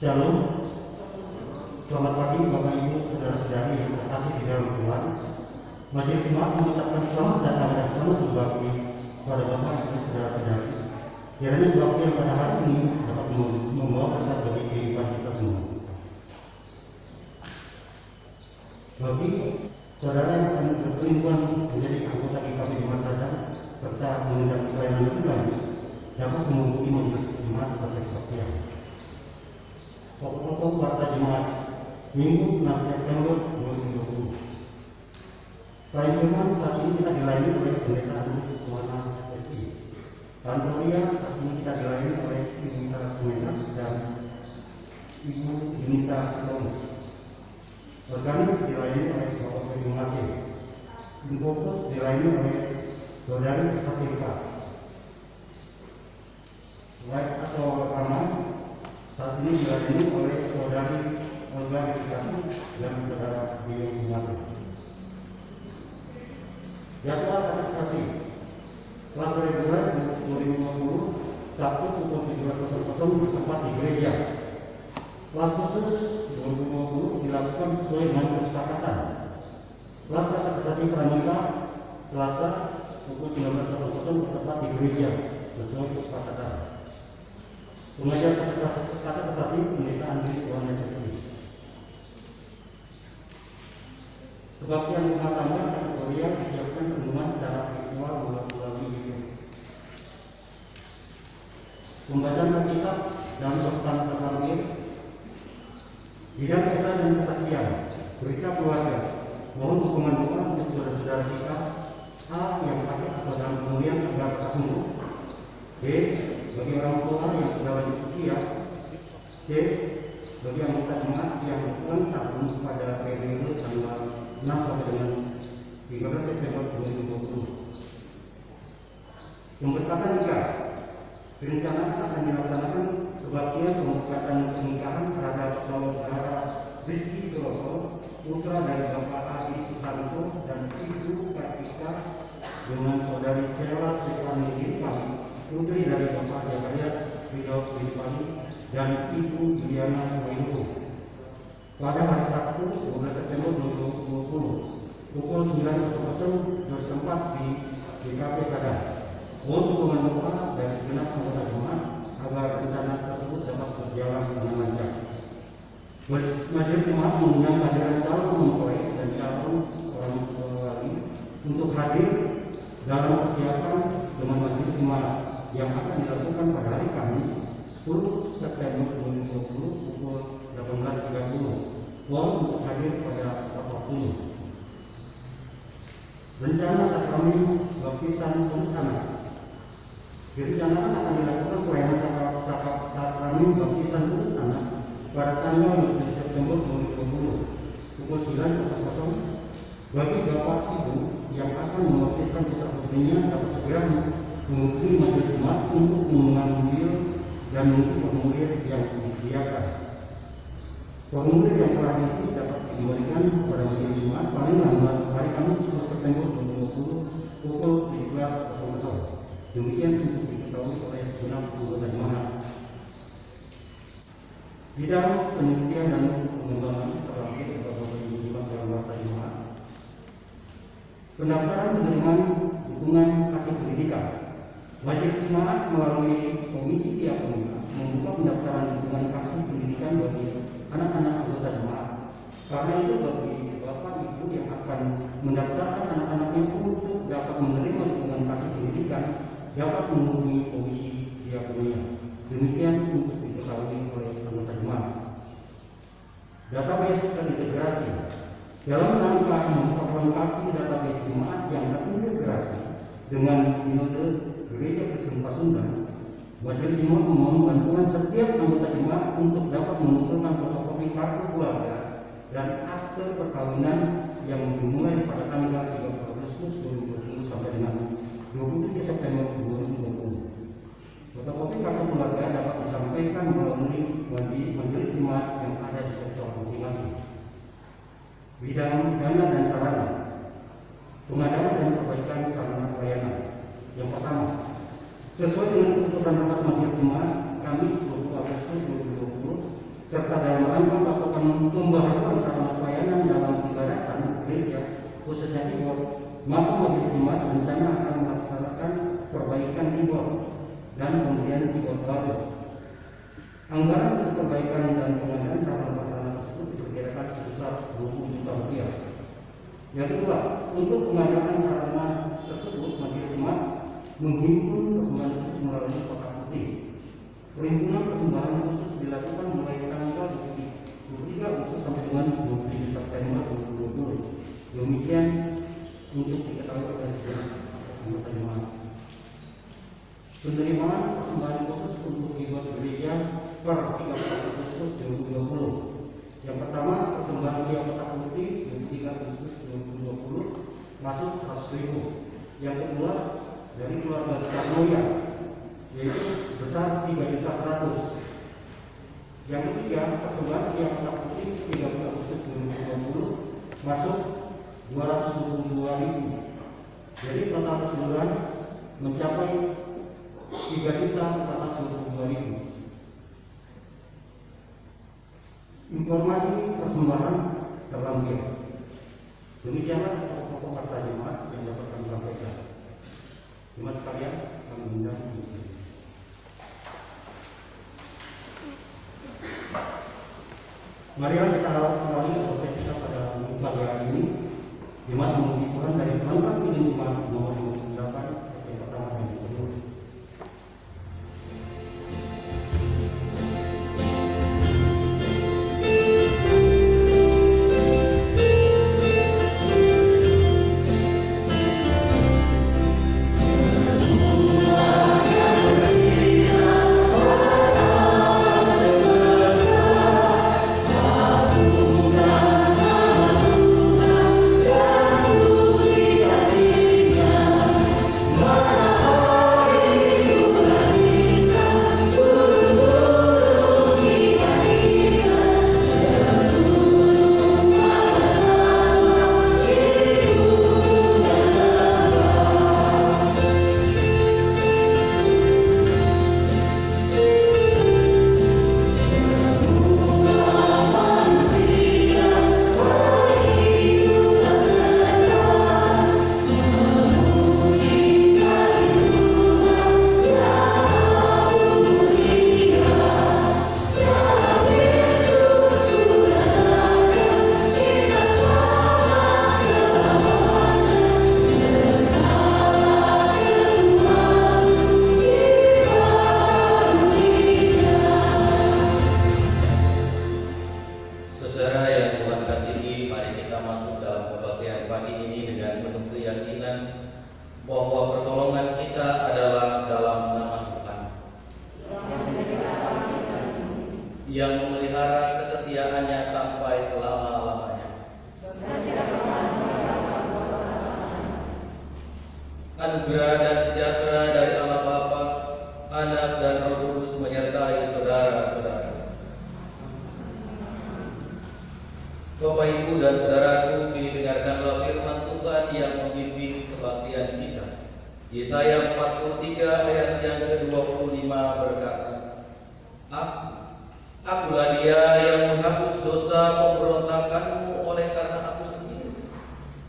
Shalom, selamat pagi Bapak Ibu, Saudara-saudari yang terkasih di dalam Tuhan. Majelis Jemaat mengucapkan selamat datang dan selamat berbakti kepada Bapak Ibu, Saudara-saudari. Kiranya berbakti yang pada hari ini dapat membawa berkat bagi kehidupan kita semua. Bagi saudara yang akan berkelimpuan menjadi anggota GKP di masa datang serta mengendaki pelayanan lebih lanjut, dapat menghubungi Majelis Jemaat sampai kebaktian. Pokok-pokok warta jemaat Minggu 6 September 2020. Selain firman, saat ini kita dilayani oleh Pendeta Andrews Suwana SSI. Kantoria saat ini kita dilayani oleh Ibu Mita Sumena dan Ibu Yunita Thomas. Organis dilayani oleh Bapak Fedi Masih. Infokus dilayani oleh Saudari Eva Silva. Live atau rekaman saat ini dilayani oleh Saudari Olga Dikasih dan Saudara Bio Masih. Jadwal katekisasi kelas reguler 2020 Sabtu pukul 17.00 bertempat di gereja. Kelas khusus 2020 dilakukan sesuai dengan kesepakatan. Kelas katekisasi pramuka Selasa pukul 19.00 bertempat di gereja sesuai kesepakatan. Pengajar katekisasi Pendeta Andrews Suwana SSI. Kebaktian rumah tangga kategori yang disiapkan renungan secara virtual melalui video. Pembacaan Alkitab dalam sepekan terlampir. Bidang kisah dan kesaksian, berita keluarga. Mohon dukungan doa untuk saudara-saudara kita A yang sakit atau dalam pemulihan agar lekas sembuh. B bagi orang tua yang sudah lanjut usia. C bagi anggota jemaat yang ulang tahun pada periode tanggal 6 sampai dengan 13 September 2020. Pemberkatan nikah direncanakan akan dilaksanakan kebaktian pemberkatan pernikahan terhadap saudara Rizky Suroso, putra dari Bapak Adi Susanto dan Ibu Kartika, dengan saudari Sheila Stefani Dipali, putri dari Bapak Jakarias Ridho Dipali dan Ibu Juliana Waindu, pada hari Sabtu 12 September 2020 pukul 9.00 bertempat di GKP Sadar. Mohon dukungan doa dari segenap anggota jemaat agar rencana tersebut dapat berjalan dengan lancar. Majelis Jemaat mengundang hadiran calon mempelai dan calon orang tua wali untuk hadir dalam persiapan dengan majelis jemaat yang akan dilakukan pada hari Kamis 10 September 2020 pukul 18.30. Mohon untuk hadir pada waktu. Rencana sakramen baptisan terus anak. Direncanakan akan dilakukan pelayanan sakramen baptisan terus anak pada tanggal 7 September 2020 pukul 9.00. Bagi Bapak Ibu yang akan membaptiskan putra putrinya dapat segera menghubungi majelis jemaat untuk mengambil dan mengisi formulir yang disediakan. Formulir yang telah diisi dapat dikembalikan kepada majelis jemaat paling lambat hari Kamis 10 September 2020 pukul 17.00. Demikian untuk diketahui oleh segenap anggota jemaat. Bidang penelitian dan pengembangan terlampir beberapa musibah dalam warta jemaat. Pendaftaran penerimaan dukungan kasih pendidikan. Majelis Jemaat melalui Komisi Diakonia membuka pendaftaran dukungan kasih pendidikan bagi anak-anak anggota jemaat. Karena itu bagi Bapak Ibu yang akan mendaftarkan anak-anaknya untuk dapat menerima dukungan kasih pendidikan dapat menghubungi Komisi Diakonia. Demikian untuk diketahui oleh anggota jemaat. Database terintegrasi. Dalam rangka memperlengkapi database jemaat yang terintegrasi dengan Sinode Gereja Kristen Pasundan, Majelis Jemaat memohon bantuan setiap anggota jemaat untuk dapat mengumpulkan fotokopi kartu keluarga dan akte perkawinan yang dimulai pada tanggal 30 Agustus 2020 sampai dengan 27 September 2020. Fotokopi kartu keluarga dapat disampaikan melalui majelis jemaat yang ada di sektor masing-masing. Bidang dana dan sarana. Pengadaan dan perbaikan sarana pelayanan. Yang pertama, sesuai dengan keputusan rapat majelis jemaat Kamis 20 Agustus 2020, serta dalam rangka melakukan pembaharuan sarana pelayanan dalam peribadatan gereja khususnya keyboard, maka majelis jemaat rencana akan melaksanakan perbaikan keyboard dan pembelian keyboard baru. Anggaran untuk perbaikan dan pengadaan sarana prasarana tersebut diperkirakan sebesar 20 juta rupiah. Yang kedua, untuk pengadaan sarana tersebut majelis jemaat menghimpun persembahan khusus melalui kotak putih. Perhimpunan persembahan khusus dilakukan mulai tanggal 23 Agustus sampai dengan 27 September 2020. Demikian untuk diketahui oleh seluruh anggota jemaat. Penerimaan persembahan khusus untuk keyboard gereja per 30 Agustus 2020. Yang pertama, persembahan via kotak putih 23 Agustus 2020 masuk 100.000. Yang kedua, dari keluarga besar Noya yaitu besar 3.100.000. Yang ketiga, persembahan via kotak putih 30 Agustus 2020 masuk 222.000. Jadi total keseluruhan mencapai 3.422.000. Informasi persembahan terlampir. Demikianlah pokok kata jemaat yang dapat kami sampaikan. Jemaat sekalian, kami undang. Mari kita kembali ke kita pada pagi hari ini. Jemaat memuji Tuhan dari perangkat pintu jemaat nomor 58 yang pertama dan yang kedua. Yang memelihara kesetiaannya sampai selama-lamanya. Anugerah dan sejahtera dari Allah Bapa, Anak dan Roh Kudus menyertai saudara-saudara. Bapak, Ibu, dan saudaraku, kini dengarkanlah firman Tuhan yang membimbing kebaktian kita. Yesaya 43 ayat yang ke-25 berkata, Akulah Dia yang menghapus dosa pemberontakanmu oleh karena Aku sendiri,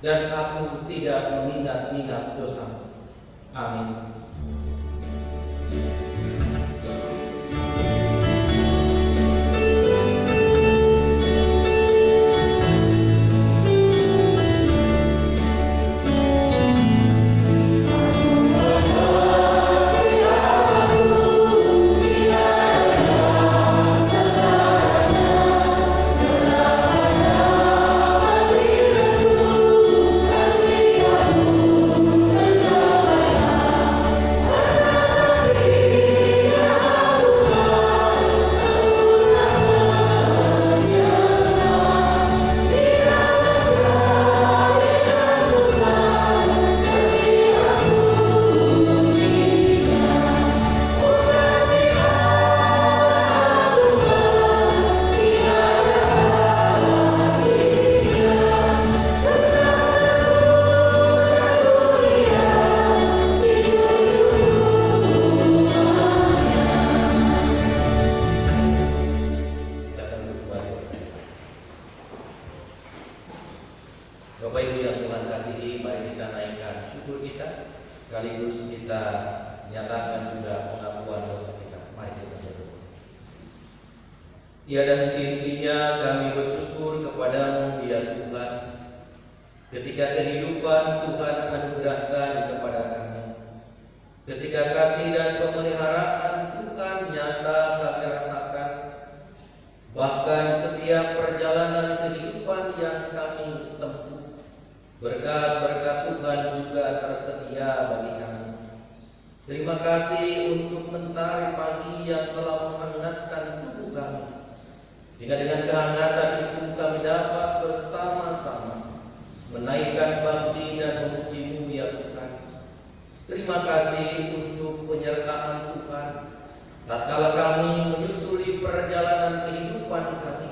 dan Aku tidak mengingat-ingat dosa. Amin. Sekaligus kita nyatakan juga pengakuan dosa kita. Mari kita berdoa. Tiada henti-hentinya kami bersyukur kepadamu ya Tuhan, ketika kehidupan Tuhan anugerahkan kepada kami, ketika kasih dan pemeliharaan Tuhan nyata kami rasakan, bahkan setiap perjalanan kehidupan yang kami tempuh, berkat-berkat Tuhan juga tersedia bagi kami. Terima kasih untuk mentari pagi yang telah menghangatkan tubuh kami, sehingga dengan kehangatan itu kami dapat bersama-sama menaikkan bakti dan memuji-Mu ya Tuhan. Terima kasih untuk penyertaan Tuhan tatkala kami menyusuri perjalanan kehidupan kami,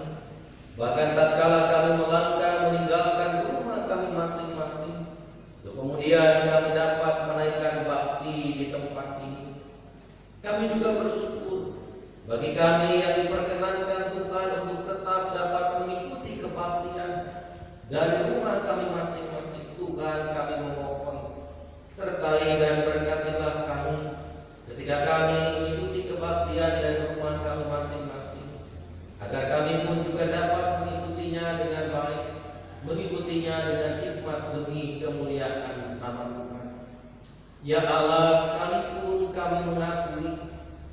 bahkan tatkala kami melangkah meninggalkan rumah kami masing-masing, untuk kemudian kami dapat menaikkan bakti di tempat ini. Kami juga bersyukur bagi kami yang diperkenankan Tuhan untuk tetap dapat mengikuti kebaktian dari rumah kami masing-masing. Tuhan, kami memohon, sertai dan berkatilah kami ketika kami mengikuti kebaktian dari rumah kami masing-masing, agar kami pun juga dapat mengikutinya dengan baik, mengikutinya dengan hikmat demi kemuliaan nama Tuhan. Ya Allah, sekalipun kami mengakui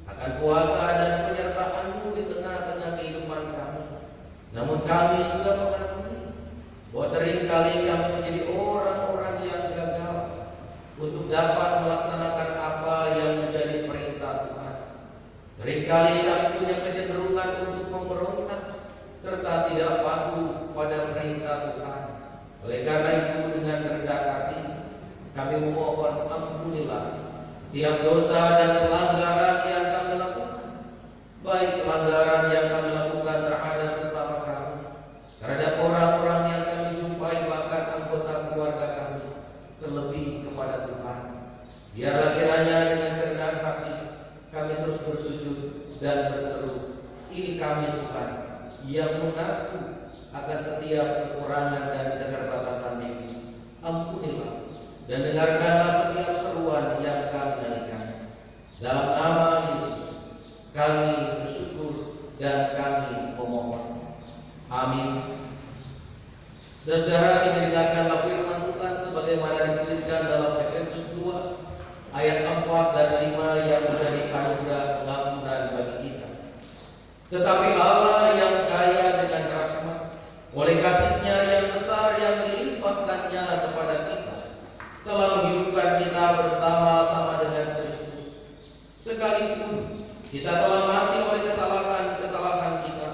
akan kuasa dan penyertaan-Mu di tengah-tengah kehidupan kami, namun kami juga mengakui bahwa seringkali kami menjadi orang-orang yang gagal untuk dapat melaksanakan apa yang menjadi perintah Tuhan. Seringkali kami punya kecenderungan untuk memberontak serta tidak patuh pada perintah Tuhan. Oleh karena itu, dengan rendah hati kami memohon, ampunilah setiap dosa dan pelanggaran yang kami lakukan, baik pelanggaran yang kami lakukan terhadap sesama kami, terhadap orang-orang yang kami jumpai, bahkan anggota keluarga kami, terlebih kepada Tuhan. Biarlah kiranya dengan kerendahan hati kami terus bersujud dan berseru, ini kami Tuhan, yang mengaku akan setiap kekurangan dan keterbatasan diri. Ampunilah dan dengarkanlah setiap seruan yang kami naikkan. Dalam nama Yesus kami bersyukur dan kami memohon. Amin. Saudara-saudara, ini dengarkanlah firman Tuhan sebagaimana dituliskan dalam Efesus 2 ayat 4 dan 5 yang menjadi anugerah pengampunan bagi kita. Tetapi Allah yang kaya dengan rahmat, oleh kasih-Nya yang besar yang dilimpahkan-Nya kepada kita, telah menghidupkan kita bersama-sama dengan Kristus. Sekalipun kita telah mati oleh kesalahan-kesalahan kita,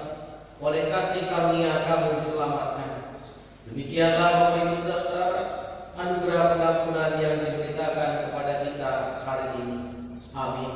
oleh kasih karunia kamu diselamatkan. Demikianlah Bapak Ibu Saudara, anugerah pengampunan yang diberitakan kepada kita hari ini. Amin.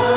Kita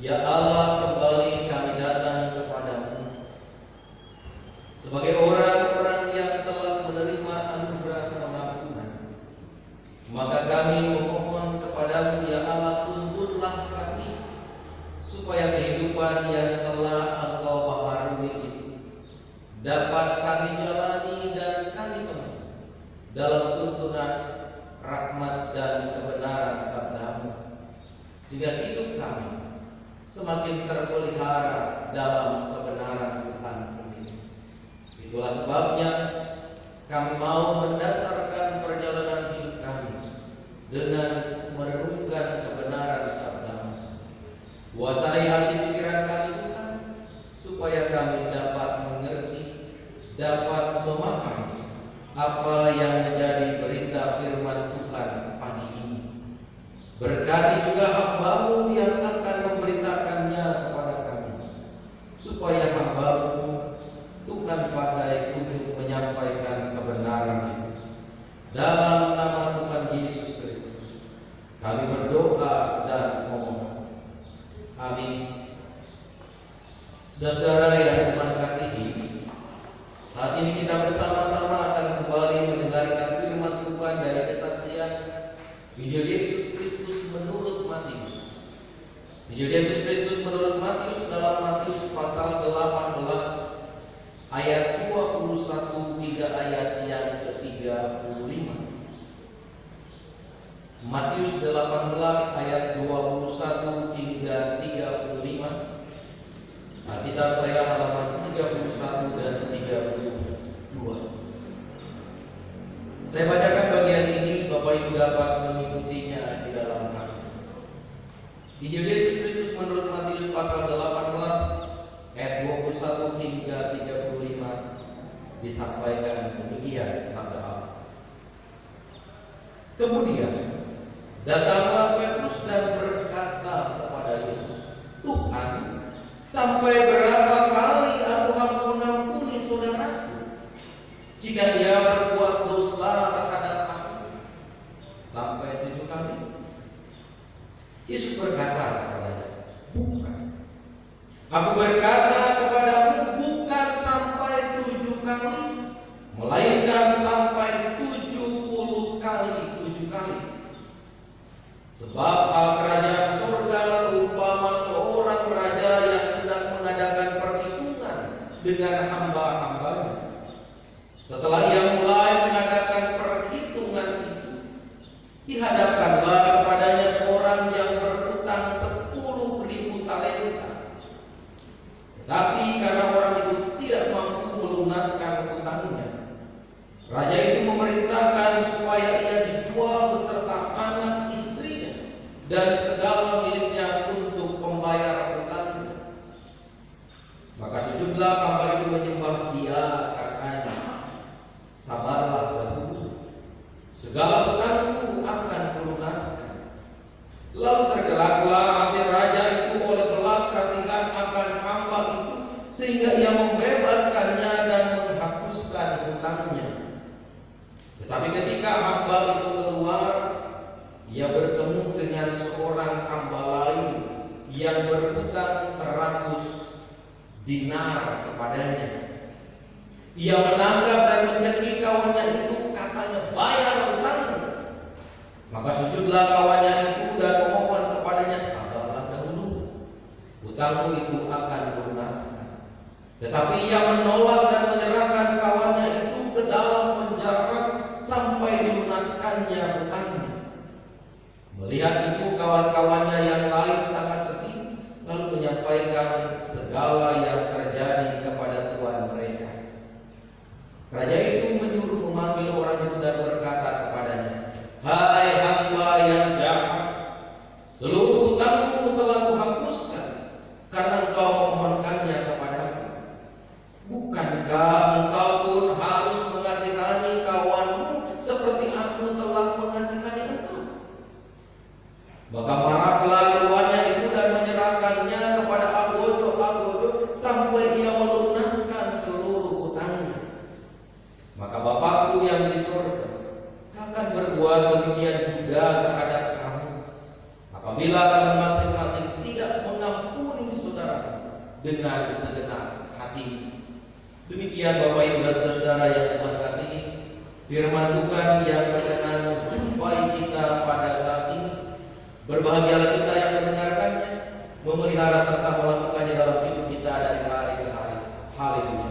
Ya Allah, kembali kami datang kepadamu sebagai orang-orang yang telah menerima anugerah pengampunan. Maka kami memohon kepadamu, ya Allah, tuntunlah kami supaya kehidupan yang telah Engkau baharui itu dapat kami jalani dan kami temui dalam tuntunan rahmat dan kebenaran sabda-Mu, sehingga hidup kami semakin terpelihara dalam kebenaran Tuhan sendiri. Itulah sebabnya kami mau mendasarkan perjalanan hidup kami dengan merenungkan kebenaran sabda-Mu. Kuasai hati pikiran kami Tuhan, supaya kami dapat mengerti, dapat memahami apa yang menjadi berita firman Tuhan pagi ini. Berkati juga hamba-Mu yang akan memberitakannya kepada kami, supaya hamba-Mu Tuhan pakai untuk menyampaikan kebenaran itu. Dalam nama Tuhan Yesus Kristus kami berdoa dan memohon. Amin. Saudara-saudara yang Tuhan kasihi, saat ini kita bersama-sama akan kembali mendengarkan firman Tuhan dari kesaksian Injil Yesus Kristus menurut Matius. Injil Yesus Kristus menurut Matius dalam Matius pasal 18 ayat 21 hingga ayat yang ke-35. Matius 18 ayat 21 hingga 35. Alkitab saya halaman 31 dan 32. Saya bacakan bagian ini, Bapak Ibu dapat mengikutinya di dalam hati. Injil Yesus Kristus menurut Matius pasal 18 ayat 21 hingga 35 disampaikan demikian sabda Allah. Kemudian datanglah Petrus dan berkata kepada Yesus, Tuhan, sampai berapa kali aku harus mengampuni saudaraku jika ia berbuat dosa terhadap aku? Sampai 7 kali? Yesus berkata kepadanya, bukan. Aku berkata kepadamu, bukan sampai 7 kali, melainkan sampai 70 kali 7 kali. Sebab kerajaan surga seumpama seorang raja yang hendak mengadakan perhitungan dengan hamba-hambanya. Setelah ia mulai mengadakan perhitungan itu, dihadapkanlah kepadanya seorang yang berhutang 10.000 talenta. Tetapi karena orang itu tidak mampu melunaskan hutangnya, raja itu memerintahkan supaya ia dijual beserta anak istrinya dan segala miliknya untuk pembayar hutangnya. Maka sujudlah hamba itu menyembah dia, katanya, sabarlah dahulu, segala hutangku akan kulunaskan. Lalu tergeraklah hati raja itu oleh belas kasihan akan hamba itu, sehingga ia membebaskannya dan menghapuskan hutangnya. Tetapi ketika hamba itu keluar, ia bertemu dengan seorang hamba lain yang berhutang 100 dinar kepadanya. Ia menangkap dan mencekik kawannya itu, katanya, bayar hutangmu. Maka sujudlah kawannya itu dan memohon kepadanya, sabarlah dahulu, hutangmu itu akan kulunaskan. Tetapi ia menolak dan menyerahkan kawannya itu ke dalam penjara sampai dilunaskannya hutangnya. Melihat itu kawan-kawannya yang lain sangat sedih, lalu menyampaikan segala yang terjadi kepada tuan mereka. Raja itu menyuruh memanggil orang itu dan berkata kepadanya, hai hamba yang jahat, seluruh hutangmu telah kuhapuskan karena engkau memohonkannya kepadaku. Bukankah engkau pun harus mengasihani kawanmu seperti aku telah mengasihani engkau? Maka marahlah tuannya itu dan menyerahkannya kepada Agojo sampai ia melunaskan seluruh hutangnya. Maka Bapakku yang di surga akan berbuat demikian juga terhadap kamu, apabila kamu masing-masing tidak mengampuni dengan segenap hati. Demikian Bapak Ibu dan Saudara yang Tuhan kasihi, firman Tuhan yang berkenan menjumpai kita pada saat ini. Berbahagialah kita yang mendengarkannya, memelihara serta melakukannya dalam hidup kita dari hari ke hari. Haleluya.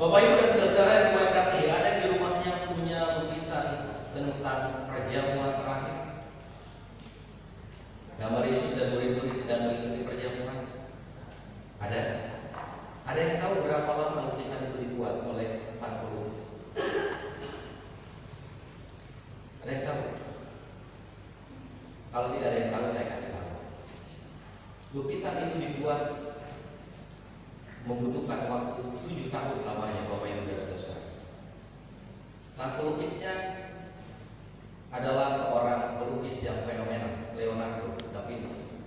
Bapak Ibu dan Saudara yang Tuhan kasih, ada yang di rumahnya punya lukisan tentang perjamuan terakhir? Gambar Yesus dan murid-murid sedang mengikuti perjamuan. Ada? Ada yang tahu berapa lama lukisan itu dibuat oleh sang pelukis? Ada yang tahu? Kalau tidak ada yang tahu, saya kasih tahu. Lukisan itu dibuat membutuhkan waktu 7 tahun lamanya, Bapak Ibu dan Saudara. Sang pelukisnya adalah seorang pelukis yang fenomenal, Leonardo da Vinci.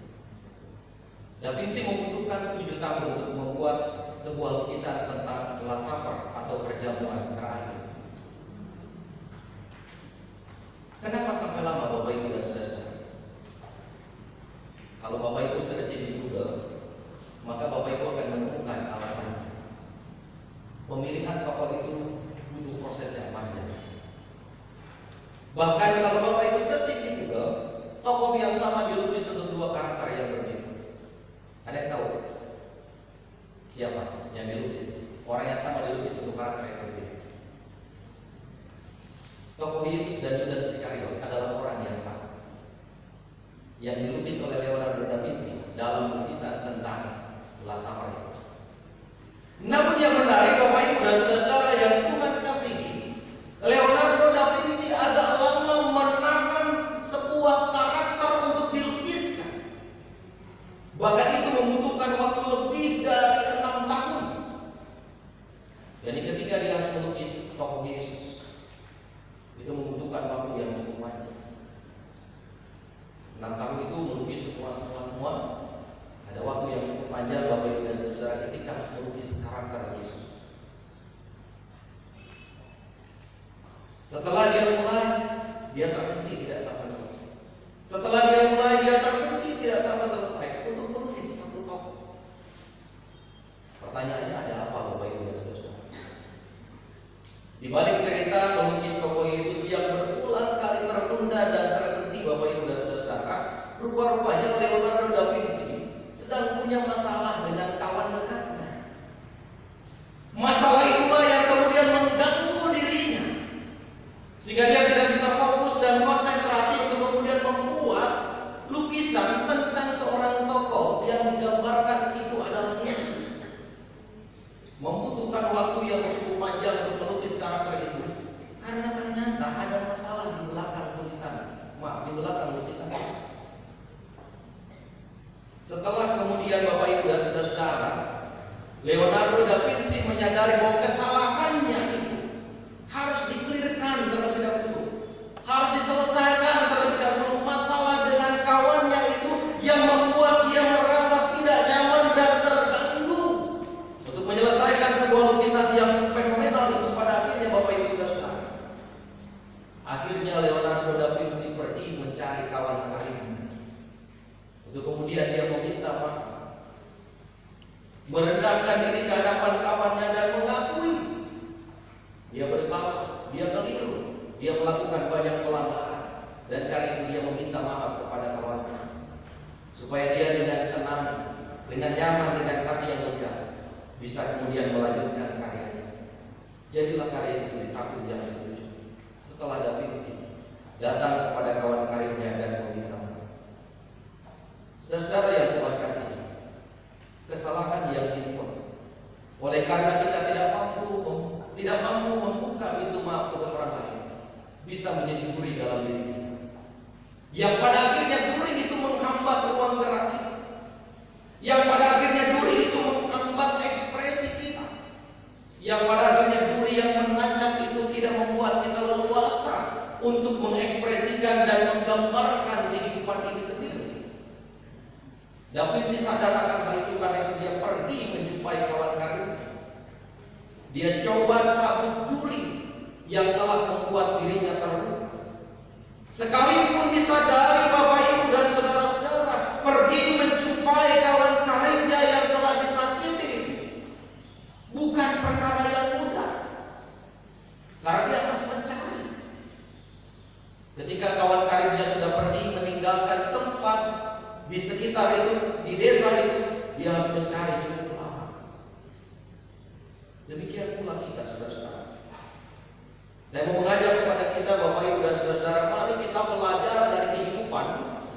Da Vinci membutuhkan 7 tahun untuk membuat sebuah lukisan tentang Last Supper atau perjamuan terakhir. Kenapa sampai lama, Bapak Ibu dan Saudara? Kalau Bapak Ibu searching di Google, maka Bapak Ibu akan menemukan alasannya. Pemilihan tokoh itu butuh proses yang panjang. Bahkan kalau Bapak Ibu searching di Google, tokoh yang sama dilukis untuk 2 karakter yang berbeda. Ada yang tahu siapa yang dilukis? Orang yang sama dilukis untuk karakter yang berbeda. Tokoh Yesus dan Judas Iskariot adalah orang yang sama, yang dilukis oleh Leonardo da Vinci dalam lukisan tentang Last Supper. Namun yang menarik, Bapak Ibu dan Saudara yang Tuhan kasihi, Leonardo da Vinci agak lama menahan sebuah karakter untuk dilukiskan. Bahkan itu membutuhkan waktu lebih dari 6 tahun. Jadi ketika dia harus melukis tokoh Yesus, itu membutuhkan waktu yang cukup panjang. 6 tahun itu melukis semua. Ada waktu yang cukup panjang, Bapak Ibu dan Saudara, ketika harus melukis karakter Yesus. Setelah dia mulai, dia terhenti tidak sampai selesai. Setelah dia mulai, dia terhenti tidak sampai selesai untuk melukis satu tokoh. Pertanyaannya, ada apa, Bapak Ibu dan Saudara? Di balik cerita melukis tokoh Yesus yang berulang kali tertunda dan terhenti, Bapak Ibu dan Saudara, rupa-rupanya Leonardo da Vinci sedang punya masalah dengan kawan dekatnya. Masalah itulah yang kemudian mengganggu dirinya, sehingga dia tidak bisa fokus dan konsentrasi untuk kemudian membuat lukisan tentang seorang tokoh yang digambarkan itu adalah Yesus. Membutuhkan waktu yang cukup panjang untuk melukis karakter itu, karena ternyata ada masalah di belakang tulisan, di belakang lukisan. Setelah kemudian Bapak Ibu dan Saudara, Leonardo da Vinci menyadari bahwa kesalahannya itu harus dikelirkan terlebih dahulu, harus diselesaikan terlebih dahulu masalah dengan kawannya itu yang membuat dia merasa tidak nyaman dan terganggu. Untuk menyelesaikan sebuah lukisan yang fenomenal itu, pada akhirnya Bapak Ibu Saudara, akhirnya Leonardo da Vinci pergi mencari kawan karibnya. Untuk kemudian dia meminta maaf, merendahkan diri ke hadapan kawannya dan mengakui dia bersalah, dia keliru, dia melakukan banyak pelanggaran, dan karena itu dia meminta maaf kepada kawannya supaya dia dengan tenang, dengan nyaman, dengan hati yang lega bisa kemudian melanjutkan karyanya. Jadilah karya itu di tahun yang ke-7 setelah Da Vinci datang kepada kawan karibnya dan meminta maaf. Saudara yang Tuhan kasih, kesalahan yang dibuat oleh karena kita tidak mampu membuka pintu maaf untuk orang lain, bisa menjadi duri dalam diri kita, yang pada akhirnya duri itu menghambat ruang gerak kita, yang pada akhirnya duri itu menghambat ekspresi Da Vinci sadar akan hal itu, karena itu dia pergi menjumpai kawan karibnya. Dia coba cabut duri yang telah membuat dirinya terluka. Sekalipun disadari Bapak Ibu dan saudara-saudara, pergi menjumpai kawan karibnya yang telah disakiti itu bukan perkara yang mudah, karena dia harus mencari. Ketika kawan karibnya sudah pergi meninggalkan tempat di sekitar itu, di desa itu, dia harus mencari cukup lama. Demikian pula kita, saudara-saudara. Saya mau mengajak kepada kita, Bapak Ibu dan saudara-saudara, mari kita belajar dari kehidupan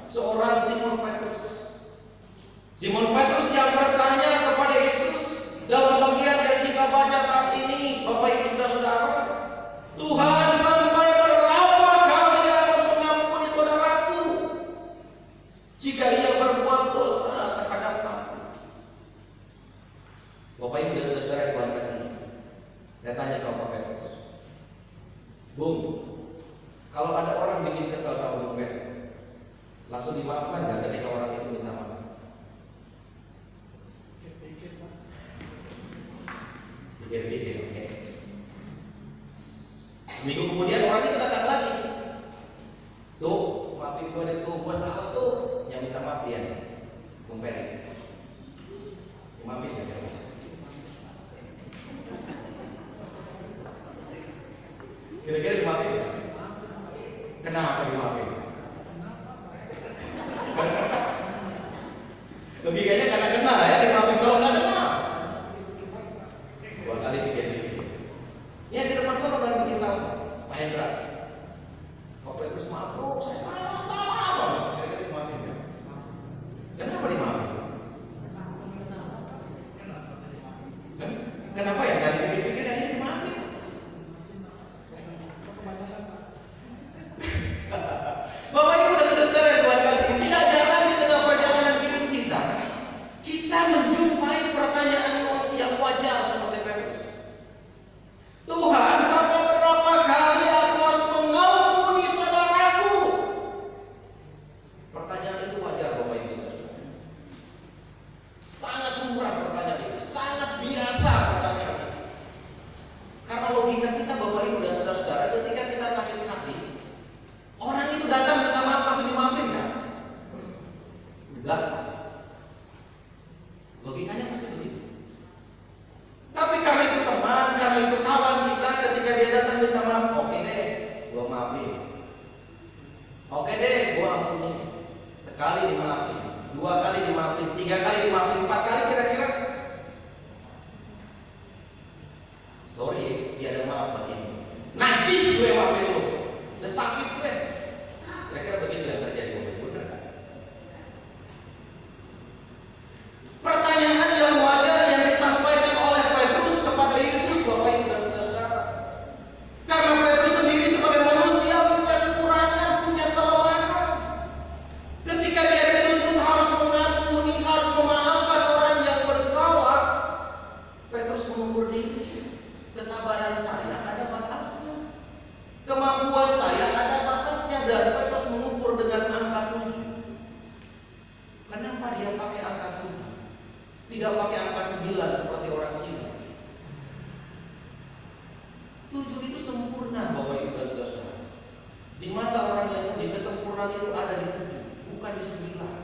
seorang Simon Petrus. Simon Petrus yang bertanya kepada Yesus dalam bagian yang kita baca saat ini, Bapak Ibu saudara-saudara, Tuhan, sampai berapa kali aku harus mengampuni saudaraku jika ia berbuat dosa terhadap aku? Bapak Ibu dan saudara-saudara yang Tuhan kasih, saya tanya sama Pak Petrus, Bung, kalau ada orang bikin kesal sama Bung Petrus, langsung dimaafkan nggak ketika orang itu minta maaf? Pikir-pikir, oke. Seminggu kemudian orang itu datang lagi. Tuh, maafin gue deh tuh, gue salah tuh. Yang minta maaf dia, Bung Peri. Maafin ya, kira-kira dimaafin ya? Kenapa dimaafin? Logikanya karena kena ya dimaafin, kalau nggak kena. Dua kali pikir-pikir. Ya di depan sana yang bikin salah, Pak Hendra. Pak Petrus, maaf bro, saya salah bang. Kira-kira dimaafin ya? Kenapa dimaafin? Kenapa ya? Kali pikir-pikir yang ini dimaafin. Bapak Ibu dan saudara yang Tuhan kasih, tidak jarang di tengah perjalanan hidup kita menjumpai pertanyaan yang wajar seperti Petrus. Tuhan, sampai berapa kali aku harus mengampuni saudaraku? Pertanyaan itu wajar, Bapak Ibu saudara. Sangat lumrah pertanyaan itu, sangat biasa pertanyaan itu. Karena logika kita, Bapak Ibu dan saudara-saudara, ketika kita sakit hati, orang itu datang minta maaf langsung dimaafin kan? Enggak pasti. Logikanya pasti begitu. Tapi karena itu teman, karena itu kawan kita, ketika dia datang minta maaf, oke deh, gua maafin. Oke deh, gua ampuni. Sekali dimaafin, 2 kali dimaafin, 3 kali dimaafin, 4 kali kira-kira. Sorry, tiada maaf begini. Najis gue maafin lu. Udah sakit gue. Kira-kira begitu yang terjadi, benar kan? Pertanyaan yang wajar yang disampaikan oleh Petrus kepada Yesus, Bapak Ibu dan saudara-saudara. Karena Petrus sendiri sebagai manusia punya kekurangan, punya kelemahan. Ketika dia dituntut harus mengampuni, harus memaafkan orang yang bersalah, Petrus mengukur diri. Kesabaran saya ada batasnya, kemampuan saya ada batasnya, dan Petrus mengukur dengan angka 7. Kenapa dia pakai angka 7? Tidak pakai angka 9 seperti orang Cina. 7 itu sempurna, Bapak Ibu dan saudara. Di mata orang Yahudi, kesempurnaan itu ada di 7, bukan di 9.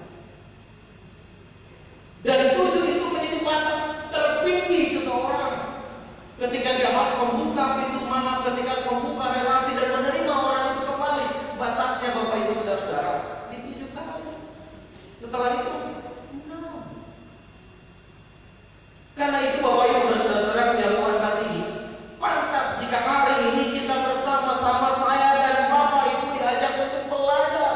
Dan 7 itu menjadi batas tertinggi seseorang. Ketika dia harus membuka pintu maaf, ketika harus membuka relasi dan menerima orang itu kembali, batasnya Bapak Ibu saudara-saudara di 7 kali. Setelah itu, no. Karena itu Bapak Ibu dan saudara-saudara yang Tuhan kasihi, pantas jika hari ini kita bersama-sama, saya dan Bapak Ibu diajak untuk belajar.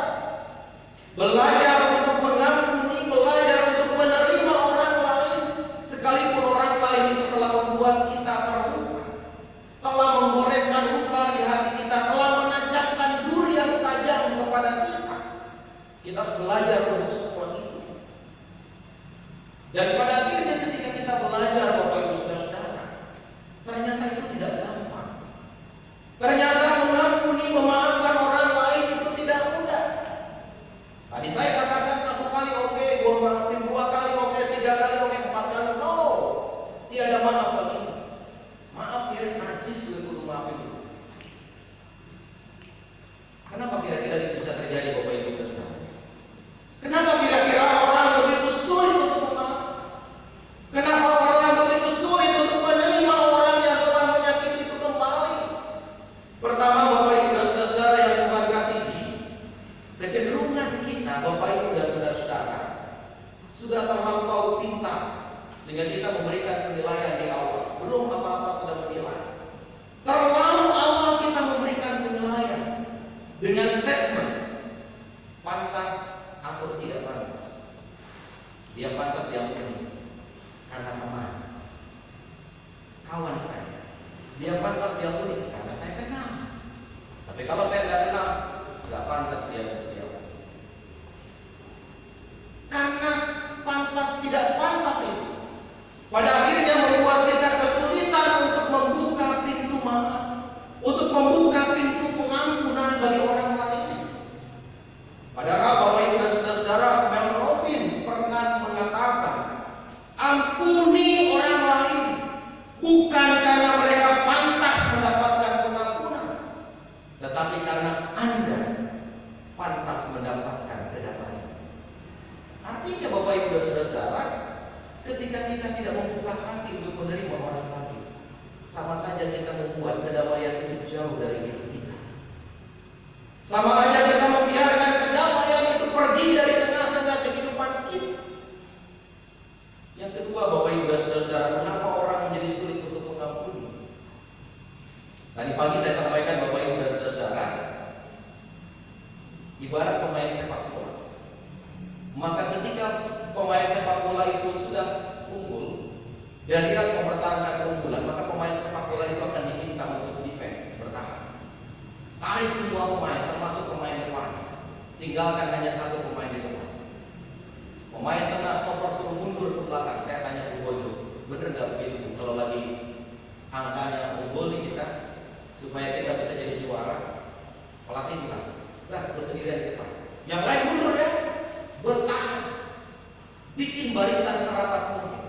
Belajar untuk mengampuni, belajar untuk menerima orang lain, sekalipun orang lain itu telah membuat kita terluka, telah memgoreskan luka di hati kita, telah menancapkan duri yang tajam kepada kita. Kita harus belajar untuk semua itu. Dan pada akhirnya ketika kita belajar, Bapak Ibu saudara-saudara, ternyata itu tidak gampang. Ternyata mengampuni, memaafkan orang lain itu tidak mudah. Tadi saya katakan 1 kali oke, gua maafin, 2 maaf lagi. Maaf ya, najis gue kudu maafin dulu. Kenapa kira-kira itu bisa terjadi Bapak Ibu Saudara? Kenapa kira-kira orang begitu sulit untuk memaafkan? Kenapa orang begitu sulit untuk menerima orang yang telah menyakiti itu kembali? Pertama, Bapak Ibu dan Saudara yang Tuhan kasihi, kecenderungan kita, Bapak Ibu dan Saudara-saudara, sudah terlampau pintar sehingga kita memberikan penilaian di awal. Belum apa-apa sudah menilai. Terlalu awal kita memberikan penilaian dengan statement pantas atau tidak pantas. Dia pantas diampuni karena teman, kawan saya. Dia pantas diampuni karena saya kenal. Tapi kalau saya tidak kenal, nggak pantas dia diampuni. Karena pantas tidak pantas itu pada akhirnya membuat kita kesulitan untuk membuka pintu maaf, untuk membuka pintu pengampunan bagi orang lain. Padahal Bapak Ibu dan Saudara, Mel Robbins pernah mengatakan, ampuni orang lain bukan karena mereka pantas mendapatkan pengampunan, tetapi karena Anda pantas mendapatkan kedamaian. Artinya Bapak Ibu dan Saudara, ketika kita tidak membuka hati untuk menerima orang lain, sama saja kita membuat kedamaian itu jauh dari hidup kita. Sama aja kita membiarkan kedamaian itu pergi dari tengah-tengah kehidupan kita. Yang kedua, Bapak Ibu dan Saudara, mengapa orang menjadi sulit untuk mengampuni? Tadi pagi saya sampaikan Bapak Ibu dan Saudara, ibarat pemain sepak bola. Maka ketika pemain sepak bola itu sudah unggul dan dia mempertahankan keunggulan, maka pemain sepak bola itu akan diminta untuk defense, bertahan. Tarik semua pemain, termasuk pemain depan. Tinggalkan hanya satu pemain di depan. Pemain tengah stopper suruh mundur ke belakang. Saya tanya Bu Bojo, bener gak begitu Bu? Kalau lagi angkanya unggul nih kita, supaya kita bisa jadi juara, pelatih bilang, lah bersendirian di depan. Yang lain mundur ya, bertahan. Bikin barisan serapat mungkin,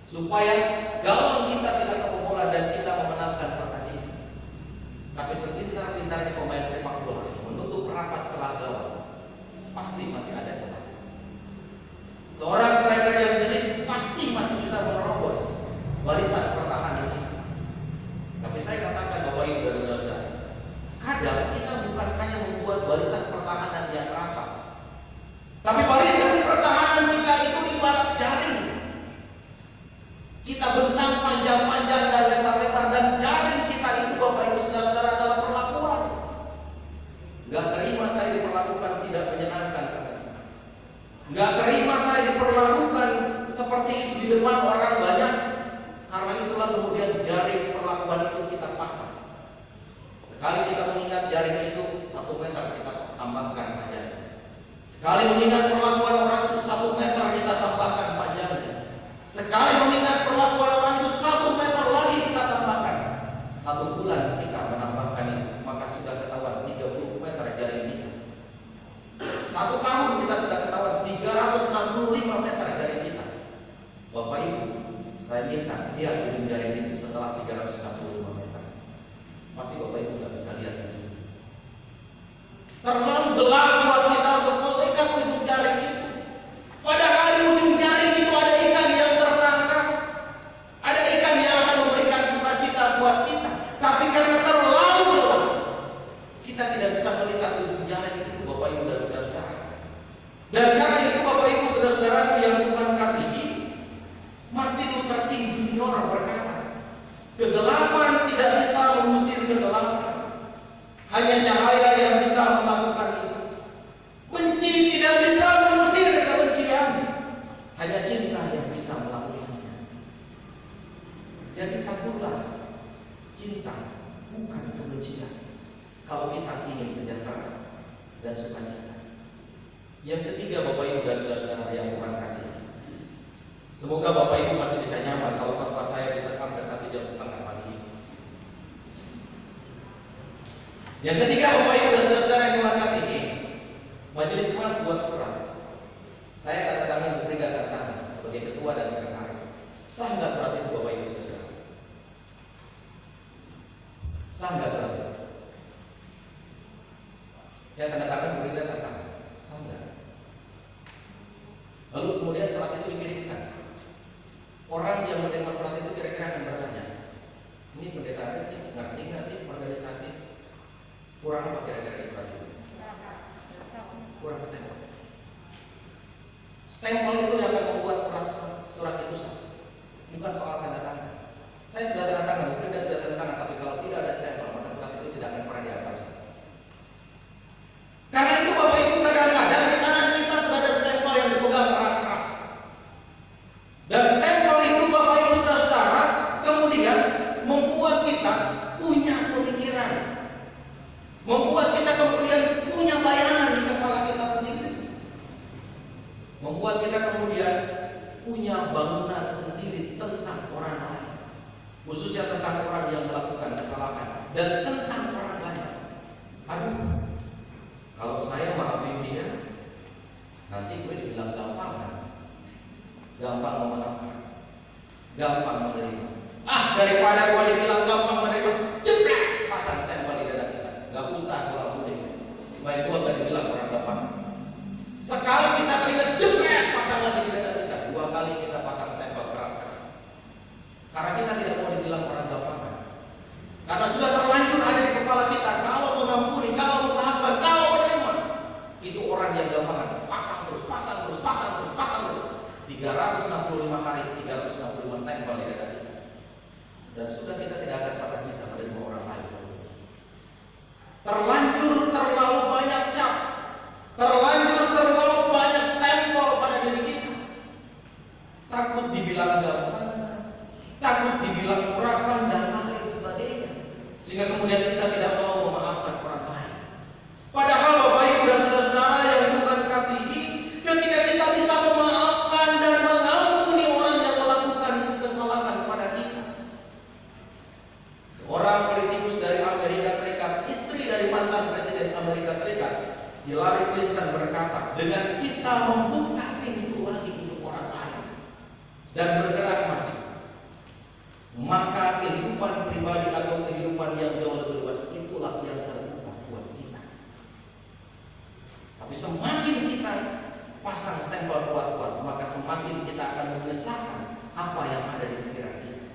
supaya gawang kita tidak kebobolan dan kita memenangkan pertandingan. Tapi sepintar-pintarnya pemain sepak bola menutup rapat celah gawang, pasti masih ada celah. Seorang striker yang jelek pasti masih bisa menerobos barisan pertahanan ini. Tapi saya katakan Bapak Ibu dan Saudara, kadang kita bukan hanya membuat barisan pertahanan yang rapat, tapi barisan pertahanan kita itu ibarat jaring. Kita bentang panjang-panjang dan lebar-lebar, dan jaring kita itu Bapak Ibu Saudara adalah perlakuan. Gak terima saya diperlakukan tidak menyenangkan saya. Gak terima saya diperlakukan seperti itu di depan orang banyak. Karena itulah kemudian jaring perlakuan itu kita pasang. Sekali kita mengingat jaring itu 1 meter kita tambahkan panjangnya. Sekali mengingat perlakuan orang itu 1 meter kita tambahkan panjangnya. Sekali mengingat perlakuan orang itu 1 meter lagi kita tambahkan. 1 bulan kita menambahkan itu, maka sudah ketahuan 30 meter jaring kita. 1 tahun kita sudah ketahuan 365 meter jaring kita. Bapak Ibu, saya minta lihat ujung jaring itu setelah 365 meter. Pasti Bapak Ibu nggak bisa lihat ujung. Terlalu gelap buat kita untuk melihat ujung jaring itu. Padahal di ujung jaring itu ada ikan yang tertangkap, ada ikan yang akan memberikan sukacita buat kita. Tapi karena terlalu gelap, kita tidak bisa melihat ujung jaring itu, Bapak Ibu dan saudara-saudara. Dan karena itu Bapak Ibu saudara-saudara yang Tuhan kasihi, Martin Luther King Jr. berkata, kegelapan tidak bisa mengusir kegelapan. Hanya cahaya yang bisa melakukan itu. Benci tidak bisa mengusir kebencian. Hanya cinta yang bisa melakukannya. Jadi takutlah cinta, bukan kebencian. Kalau kita ingin sejahtera dan sukacita. Yang ketiga Bapak Ibu dan saudara-saudara yang Tuhan kasih. Semoga Bapak Ibu masih bisa nyaman kalau khotbah saya bisa sampai 1,5 jam pagi. Yang ketiga Bapak Ibu dan saudara-saudara yang Tuhan kasihi, Majelis Jemaat buat surat. Saya tanda tangan, memberikan tanda tangan sebagai ketua dan sekretaris. Sah nggak surat itu Bapak Ibu Saudara? Sah nggak surat itu? Yang tanda tangan diberikan tanda tangan. Sah nggak? Lalu kemudian surat itu dikirimkan. Orang yang menerima surat itu kira-kira akan bertanya, ini pendeta Rizky ngerti nggak sih organisasi? Kurang apa kira-kira di surat itu? Kurang stempel. Stempel itu yang akan membuat surat itu sah. Bukan soal tanda tangan. Saya sudah tanda tangan, mungkin dia sudah tanda tangan, tapi kalau tidak ada stempel, maka surat itu tidak akan pernah diantar sah. Karena itu Bapak Ibu, kadang-kadang di tangan kita sudah ada stempel yang dipegang erat-erat. Dan stempel itu Bapak Ibu Saudara kemudian membuat kita punya pemikiran, membuat kita kemudian punya bayangan di kepala kita sendiri, membuat kita kemudian punya bangunan sendiri tentang orang lain, khususnya tentang orang yang melakukan kesalahan dan tentang orang lain. Aduh, kalau saya maafin dia, nanti gue dibilang gampang memaafkan, gampang menerima. Daripada gue dibilang gampang menerima, jepret, pasang stempel di dada kita. Gak usah gue ampuni, supaya gue gak dibilang orang gampang. Sekali kita teringat, jepret, pasang lagi di dada kita. 2 kali kita pasang stempel keras-keras. Karena kita tidak mau dibilang orang gampang. Karena sudah terlanjur ada di kepala kita, kalau mengampuni, kalau memaafkan, kalau menerima, itu orang yang gampangan. Pasang terus, 365 hari, 365 stempel di dada kita. Dan sudah kita tidak akan pernah bisa menerima orang lain. Terlanjur terlalu banyak cap, terlanjur terlalu banyak stempel pada diri kita. Takut dibilang gampang, takut dibilang murahan dan lain sebagainya, sehingga kemudian kita tidak mau memaafkan orang lain. Padahal Bapak Ibu dan saudara-saudara yang Tuhan kasihi, ketika kita bisa memaafkan dan mengampuni orang yang melakukan kesalahan pada kita. Seorang politikus dari Amerika Serikat, istri dari mantan Presiden Amerika Serikat, Hillary Clinton berkata, dengan kita membuka pintu lagi untuk orang lain dan bergerak maju, maka kehidupan pribadi atau kehidupan yang jauh lebih luas itulah yang terbuka buat kita. Tapi semakin kita pasang stempel kuat-kuat, maka semakin kita akan menyesatkan apa yang ada di pikiran kita.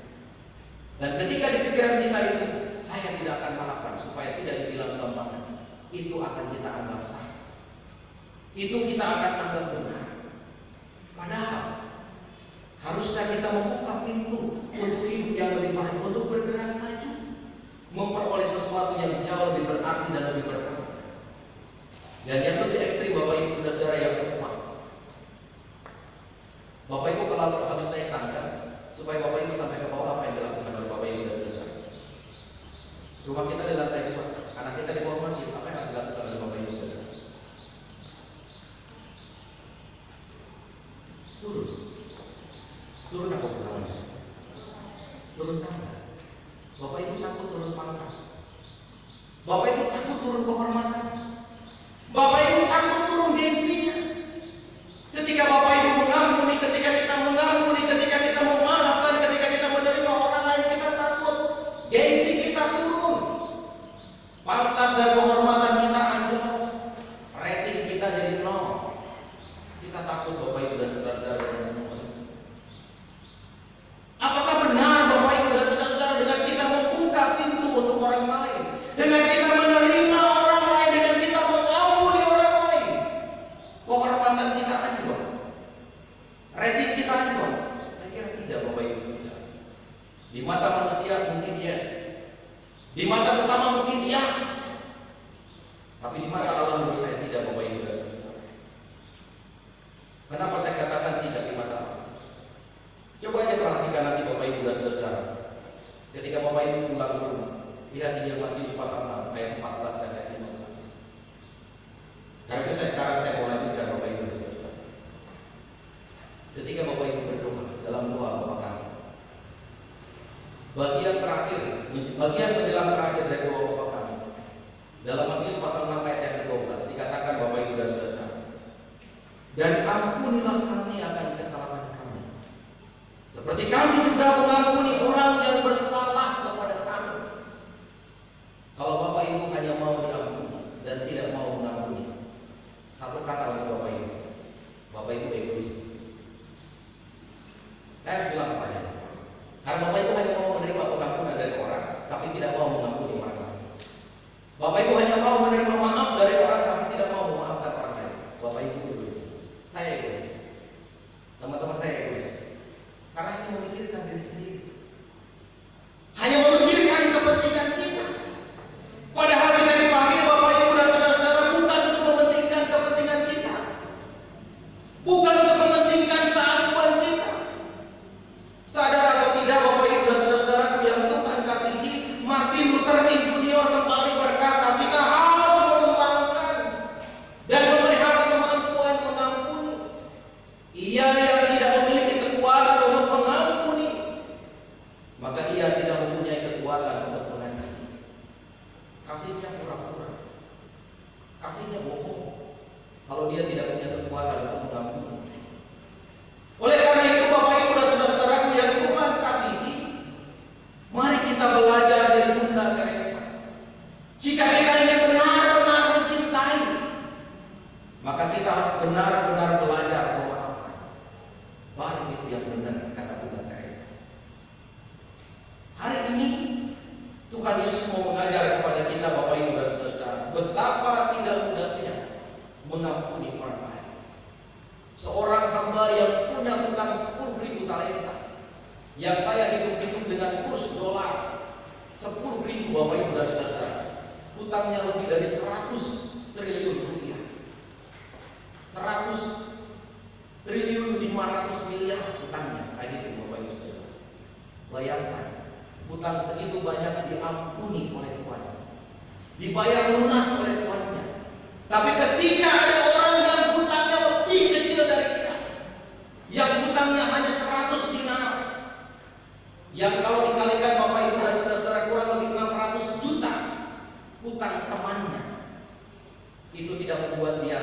Dan ketika di pikiran kita itu, saya tidak akan maafkan supaya tidak dibilang gampangan, itu akan kita anggap sah, itu kita akan anggap benar. Padahal harusnya kita membuka pintu untuk hidup yang lebih baik, untuk bergerak maju, memperoleh sesuatu yang jauh lebih berarti dan lebih berharga. Dan yang lebih ekstrim Bapak Ibu saudara-saudara yang keempat, Bapak Ibu kalau habis naik tangga, supaya Bapak Ibu sampai ke bawah, apa yang dilakukan oleh Bapak Ibu dan saudara? Rumah kita di lantai 2, anak kita di bawah lagi, apa yang dilakukan oleh Bapak Ibu saudara? Turun apa pertamanya? Turun tangga. Bapak Ibu takut turun pangkat. Bapak Ibu takut turun kehormatan. Bapak Ibu takut turun gengsinya. Ketika Bapak Ibu mengampuni, ketika kita mengampuni, ketika kita memaafkan, ketika kita menerima orang lain, kita takut gengsi kita turun, pangkat dan kehormatan kita anjlok, rating kita jadi 0. Kita takut Bapak Ibu dan saudara-saudara dengan semua. Apakah benar Bapak Ibu dan saudara-saudara dengan kita membuka pintu untuk orang lain, dengan kita menerima orang lain, dengan kita mengampuni orang lain, kehormatan kita anjlok, rating kita anjlok? Saya kira tidak Bapak Ibu saudara. Di mata manusia mungkin yes, di mata sesama mungkin iya, tapi di mata Allah menurut saya tidak Bapak Ibu dan saudara. Kenapa saya katakan tidak di mata Allah? Coba aja perhatikan nanti Bapak Ibu dan saudara. Ketika Bapak Ibu pulang ke rumah, lihat Injil Matius pasal 6 ayat 14 dan ayat 15. Karena itu sekarang saya mau lanjutkan Bapak Ibu dan saudara. Ketika Bapak Ibu berdoa dalam doa Bapa Kami, bagian menjelang terakhir dari doa Bapa Kami, dalam Matius pasal 6 ayat yang ke-12 dikatakan Bapak Ibu dan saudara, dan ampunilah kami akan kesalahan kami, seperti kami Baru itu yang benar, kata Bunda Teresa. Hari ini Tuhan Yesus mau mengajar kepada kita, Bapak Ibu dan Saudara, betapa tidak mudahnya mengampuni orang lain. Seorang hamba yang punya hutang 10.000 talenta, yang saya hitung-hitung dengan kurs dolar 10.000, Bapak Ibu dan Saudara, hutangnya lebih dari 100 triliun rupiah. 100 triliun 500 miliar hutangnya, saya hitung, Bapak Ibu Saudara. Bayangkan, hutang segitu banyak diampuni oleh Tuhan, dibayar lunas oleh Tuhannya. Tapi ketika ada orang yang hutangnya lebih kecil dari dia, yang hutangnya hanya 100 dinar, yang kalau dikalikan Bapak Ibu dan Saudara-saudara kurang lebih 600 juta hutang temannya, itu tidak membuat dia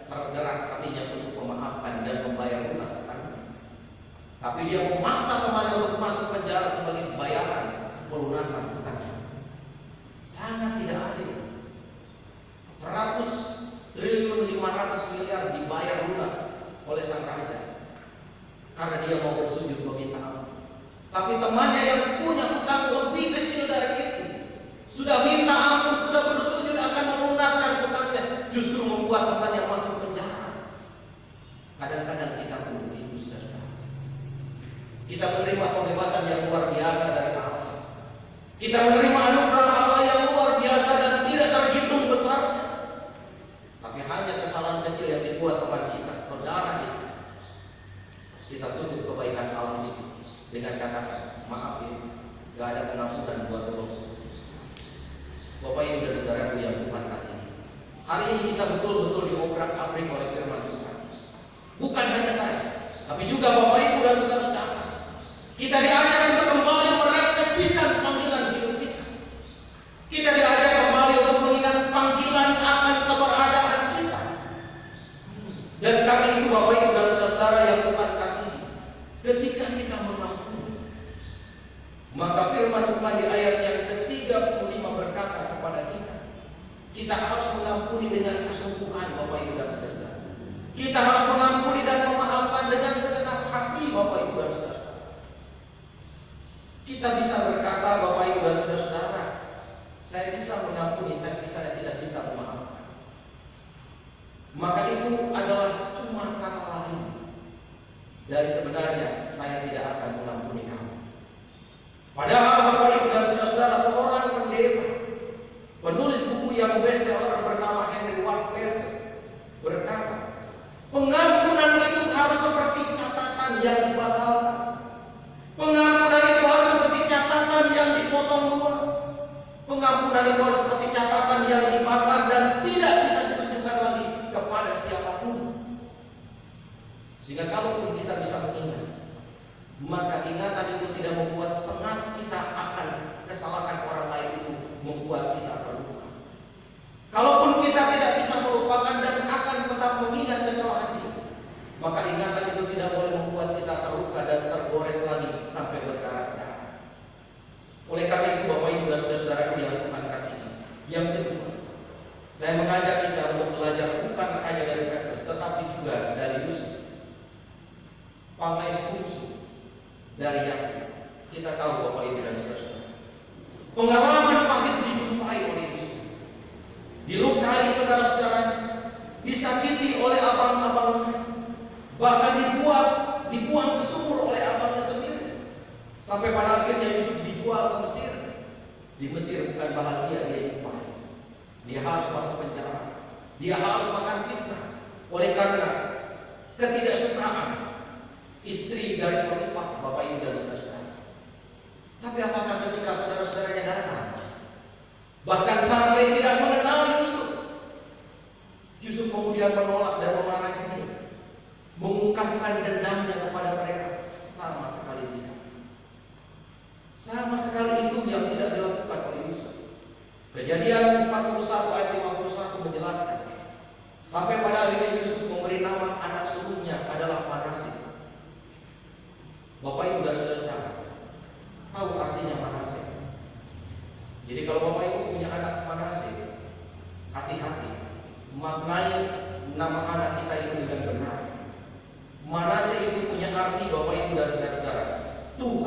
tergerak hatinya untuk memaafkan dan membayar lunas hutangnya. Tapi dia memaksa temannya untuk masuk penjara sebagai bayaran pelunasan hutangnya. Sangat tidak adil. 100 triliun 500 miliar dibayar lunas oleh sang raja karena dia mau bersujud meminta ampun. Tapi temannya yang punya hutang lebih kecil dari itu, sudah minta ampun, sudah bersujud akan melunaskan hutangnya, justru membuat temannya masuk penjara. Kadang-kadang kita pun begitu, saudara. Kita menerima pembebasan yang luar biasa dari Allah. Kita menerima anugerah Allah yang luar biasa dan tidak terhitung besarnya. Tapi hanya kesalahan kecil yang dibuat teman kita, saudara kita tutup kebaikan Allah itu dengan katakan, maaf ya, gak ada pengampunan buat lo. Bapak Ibu dan Saudaraku yang Tuhan kasih, hari ini kita betul-betul diobrak-abrik oleh firman Tuhan. Bukan hanya saya, tapi juga Bapak Ibu dan Saudara-saudara. Kita diajak untuk kembali merefleksikan panggilan hidup kita. Kita diajak kembali untuk mengingat panggilan akan keberadaan kita. Dan karena itu Bapak Ibu dan Saudara-saudara yang Tuhan kasih, ketika kita mengampuni, maka firman Tuhan di ayat yang ke-35 berkata kepada kita harus mengampuni dengan kesungguhan, Bapak Ibu dan Saudara. Kita harus mengampuni dan memaafkan dengan segenap hati, Bapak Ibu dan Saudara. Kita bisa berkata, Bapak Ibu dan Saudara, saya bisa mengampuni, saya tidak bisa memaafkan. Maka itu adalah cuma kata lain dari sebenarnya saya tidak akan mengampuni kamu. Padahal Bapak Ibu dan Saudara, seorang pendeta, penulis buku yang bestseller bernama Henry Ward Beecher berkata, pengampunan itu harus seperti catatan yang dibatalkan. Pengampunan itu harus seperti catatan yang dipotong dua. Pengampunan itu harus seperti catatan yang dibakar dan tidak bisa ditunjukkan lagi kepada siapapun. Sehingga kalaupun kita bisa mengingat, maka ingatan itu tidak membuat sengat kita akan kesalahan orang lain itu membuat kita terluka. Kalaupun kita tidak bisa melupakan dan akan tetap mengingat kesalahan itu, maka ingatan itu tidak boleh membuat kita terluka dan tergores lagi sampai berdarah-darah. Oleh karena itu Bapak Ibu dan Saudara-saudaraku yang Tuhan kasihi, yang kedua, saya mengajak kita untuk belajar bukan hanya dari Petrus, tetapi juga dari Yusuf, pangais bungsu dari Yakub. Kita tahu Bapak Ibu dan Saudara-saudara, pengalaman pahit dijumpai oleh Yusuf, dilukai saudara-saudaranya, disakiti oleh abang-abangnya, bahkan dibuang ke sumur oleh abangnya sendiri, sampai pada akhirnya Yusuf dijual ke Mesir. Di Mesir bukan bahagia dia jumpai, dia harus masuk penjara, dia harus makan fitnah oleh karena ketidaksukaan istri dari Potifar, Bapak Ibu dan Saudara-saudara. Tapi apakah ketika saudara-saudaranya datang, bahkan sampai tidak mengenal Yusuf, Yusuf kemudian menolak dan memarahi dia, mengungkapkan dendamnya kepada mereka? Sama sekali tidak. Sama sekali itu yang tidak dilakukan oleh Yusuf. Kejadian 41 ayat 51 menjelaskan, sampai pada akhirnya Yusuf memberi nama anak sulungnya adalah Manasye. Bapak Ibu dan Saudara-saudara, tahu artinya Manasye? Jadi kalau Bapak Ibu punya anak Manasye, hati-hati, maknai nama anak kita itu dengan benar. Manasye itu punya arti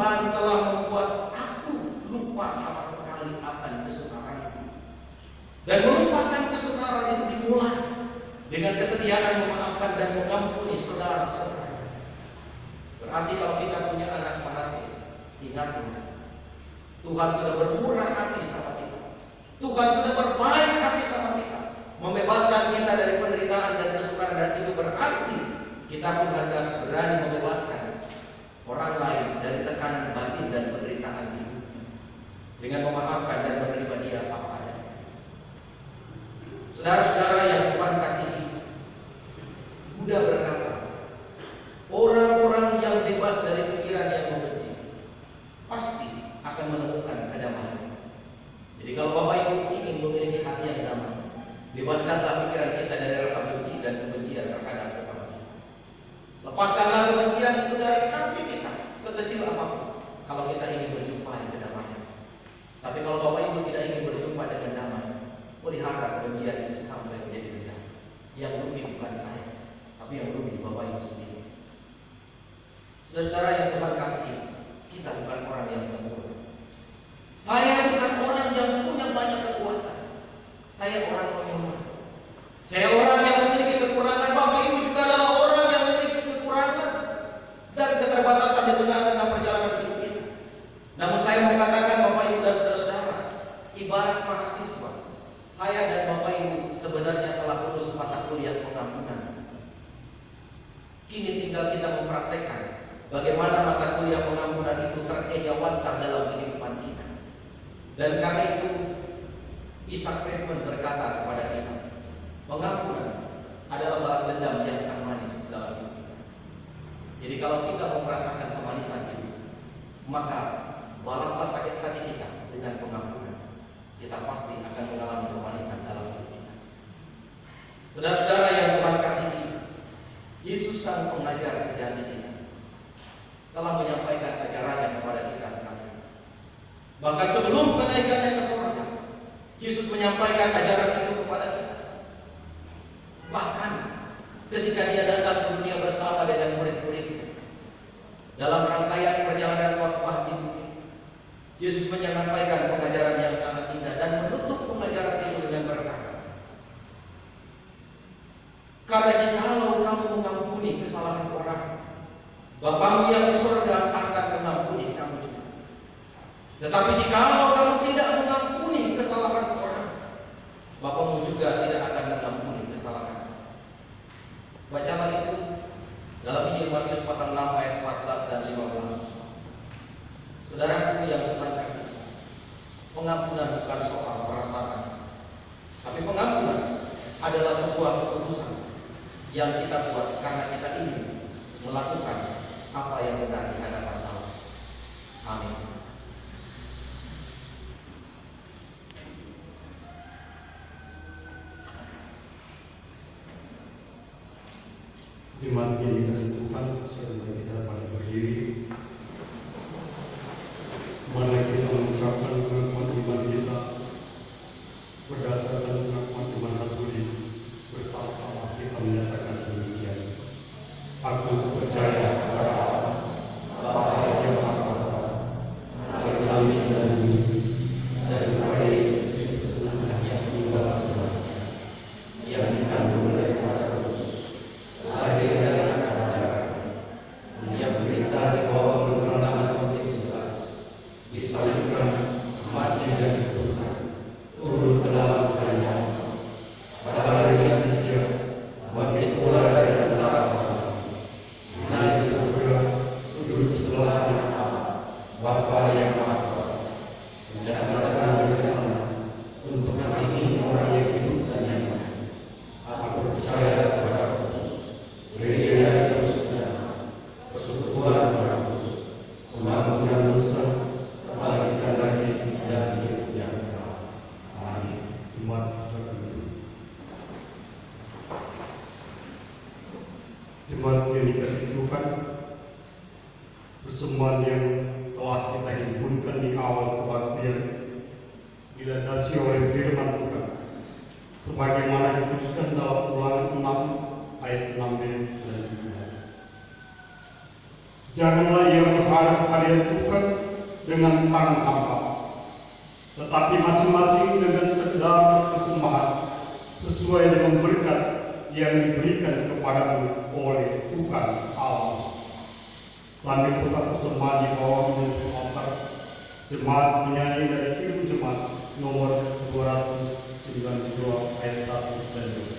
Tuhan telah membuat aku lupa sama sekali akan kesukaranku. Dan melupakan kesukaran itu dimulai dengan kesediaan memaafkan dan mengampuni saudara-saudara. Berarti kalau kita punya anak penasih, ingatlah, Tuhan sudah bermurah hati sama kita. Tuhan sudah berbaik hati sama kita, membebaskan kita dari penderitaan dan kesukaran, dan itu berarti kita pun harus berani membebaskan orang lain dari tekanan batin dan penderitaan hidupnya dengan memaafkan dan menerima dia apa adanya. Saudara-saudara yang Tuhan kasihi, Buddha berkata, orang-orang yang bebas dari pikiran yang membenci pasti akan menemukan kedamaian. Jadi kalau Bapak Ibu ingin memiliki hati yang damai, bebaskanlah pikiran kita dari rasa benci dan kebencian terhadap sesama kita. Lepaskanlah kebencian itu dari hati kita, sekecil apapun, kalau kita ingin berjumpa kedamaian. Tapi kalau Bapak Ibu tidak ingin berjumpa dengan damai, pelihara kebencian itu sampai menjadi beda. Yang rugi bukan saya, tapi yang rugi Bapak Ibu sendiri. Saudara-saudara yang Tuhan kasihi, kita bukan orang yang sempurna. Saya bukan orang yang punya banyak kekuatan. Saya orang pemula. Saya orang yang memiliki kekurangan. Bapak Ibu juga adalah orang yang memiliki kekurangan dan keterbatasan di tengah-tengah perjalanan hidup kita. Namun saya mau katakan Bapak Ibu dan saudara-saudara, ibarat mahasiswa, saya dan Bapak Ibu sebenarnya telah lulus mata kuliah pengampunan. Kini tinggal kita mempraktekkan bagaimana mata kuliah pengampunan itu terejawantah dalam kehidupan kita. Dan karena itu Isaac Friedman berkata kepada kita, pengampunan adalah balas dendam yang termanis dalam hidup kita. Jadi kalau kita mau merasakan kemanisan itu, maka balaslah sakit hati kita dengan pengampunan. Kita pasti akan mengalami kemanisan dalam hidup kita. Saudara-saudara yang Tuhan kasihi, Yesus sang pengajar sejati kita telah menyampaikan ajarannya kepada kita sekalian. Bahkan sebelum kenaikannya ke surga, Yesus menyampaikan ajaran itu kepada kita. Bahkan ketika dia datang ke dunia bersama dengan murid-muridnya, dalam rangkaian perjalanan khotbah di bukit, Yesus menyampaikan pengajaran yang sangat indah dan menutup pengajaran itu dengan berkata, karena jikalau kamu mengampuni kesalahan orang, Bapamu yang di surga akan mengampuni kamu juga. Tetapi jikalau kamu tidak mengampuni kesalahan orang, Bapamu juga tidak akan mengampuni kesalahan. Bacalah itu dalam Injil Matius pasal 6 ayat 14 dan 15. Saudaraku yang Tuhan kasih, pengampunan bukan soal perasaan, tapi pengampunan adalah sebuah keputusan yang kita buat karena kita ingin melakukan apa yang benar di hadapan Allah. Amin. Jemaat yang dikasihi Tuhan, semoga kita dapat berdiri. Mari kita mengucapkan pengakuan iman kita berdasarkan pengakuan iman Rasuli. Bersama-sama kita menyatakan demikian. Aku percaya kepada Allah, Bapa yang Maha Kuasa, Tuhan langit dan bumi, dan kepada Yesus Kristus yang tinggal di dalamnya, yang dikandung daripada Kudus, lahir dari anak darah, yang berita di bawah pemerintahan Pontius Pilatus, disalibkan, mati dan dikuburkan, turun ke dalam kerajaan. Pada hari yang ketiga, bangkit pula dari antara orang, naik ke surga, duduk sebelah kanan Allah, Bapa yang Maha Kuasa, dan mendatangkan di sana untuk menghakimi orang yang hidup dan yang mati. Aku percaya kepada Kudus, gereja yang kudus, persekutuan orang kudus, pengampunan dosa, kebangkitan lagi dan hidup yang kekal. Amin. Jemaat Jemaat yang dikasihi Tuhan, persembahan yang telah kita himpunkan di awal kebaktian dilandasi oleh firman Tuhan, sebagaimana dituliskan dalam Ulangan 6 ayat 6b dan 17. Janganlah ia berharap hadirat Tuhan dengan tangan hampa, tetapi masing-masing dengan sekedar persembahan sesuai dengan berkat yang diberikan kepadamu oleh Tuhan Allah. Sambil putar persembahan di bawah altar, jemaat menyanyi dari Kidung Jemaat nomor 292 ayat 1 dan 2.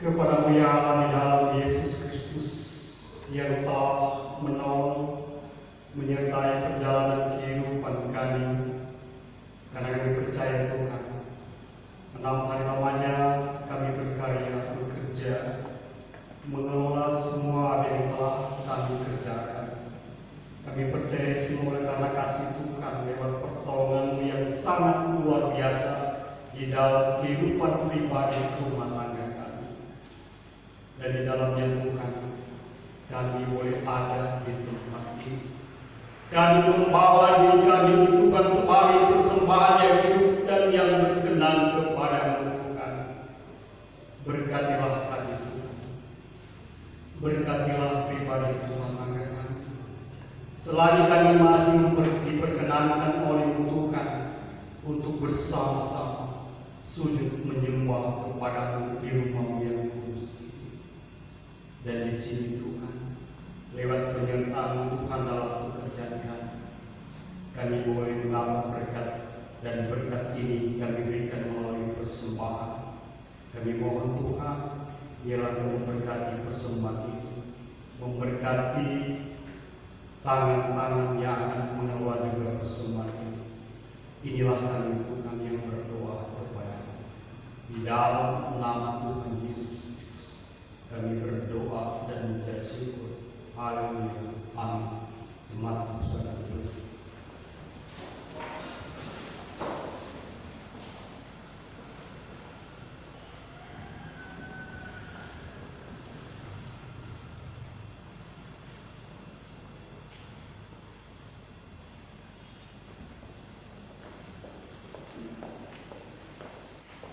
Kepadamu ya Allah di dalam Yesus Kristus yang telah menolong menyertai perjalanan kehidupan kami, karena kami percaya Tuhan 6 hari lamanya kami berkarya, bekerja, mengelola semua apa yang telah kami kerjakan. Kami percaya semua karena kasih Tuhan lewat pertolongan yang sangat luar biasa di dalam kehidupan pribadi rumah tangga kami. Dan di dalamnya Tuhan, kami boleh ada di tempat ini. Kami membawa diri kami di Tuhan sebagai persembahan yang hidup dan yang berkenan kepada-Mu Tuhan. Berkatilah kami Tuhan. Berkatilah pribadi rumah tangga kami. Selagi kami masih diperkenankan oleh-Mu Tuhan untuk bersama-sama sujud menyembah kepada-Mu di rumah-Mu yang kudus ini. Dan di sini Tuhan, lewat penyertaan Tuhan dalam pekerjaan kami boleh mendapat berkat, dan berkat ini kami berikan melalui persembahan. Kami mohon Tuhan, biarlah Kau memberkati persembahan ini, memberkati tangan-tangan yang akan mengelola juga persembahan ini. Inilah kami Tuhan yang berdoa kepada-Mu. Di dalam nama Tuhan Yesus Kristus kami berdoa dan mengucap syukur. Haleluya. Amin. Jemaat saudara berdoa.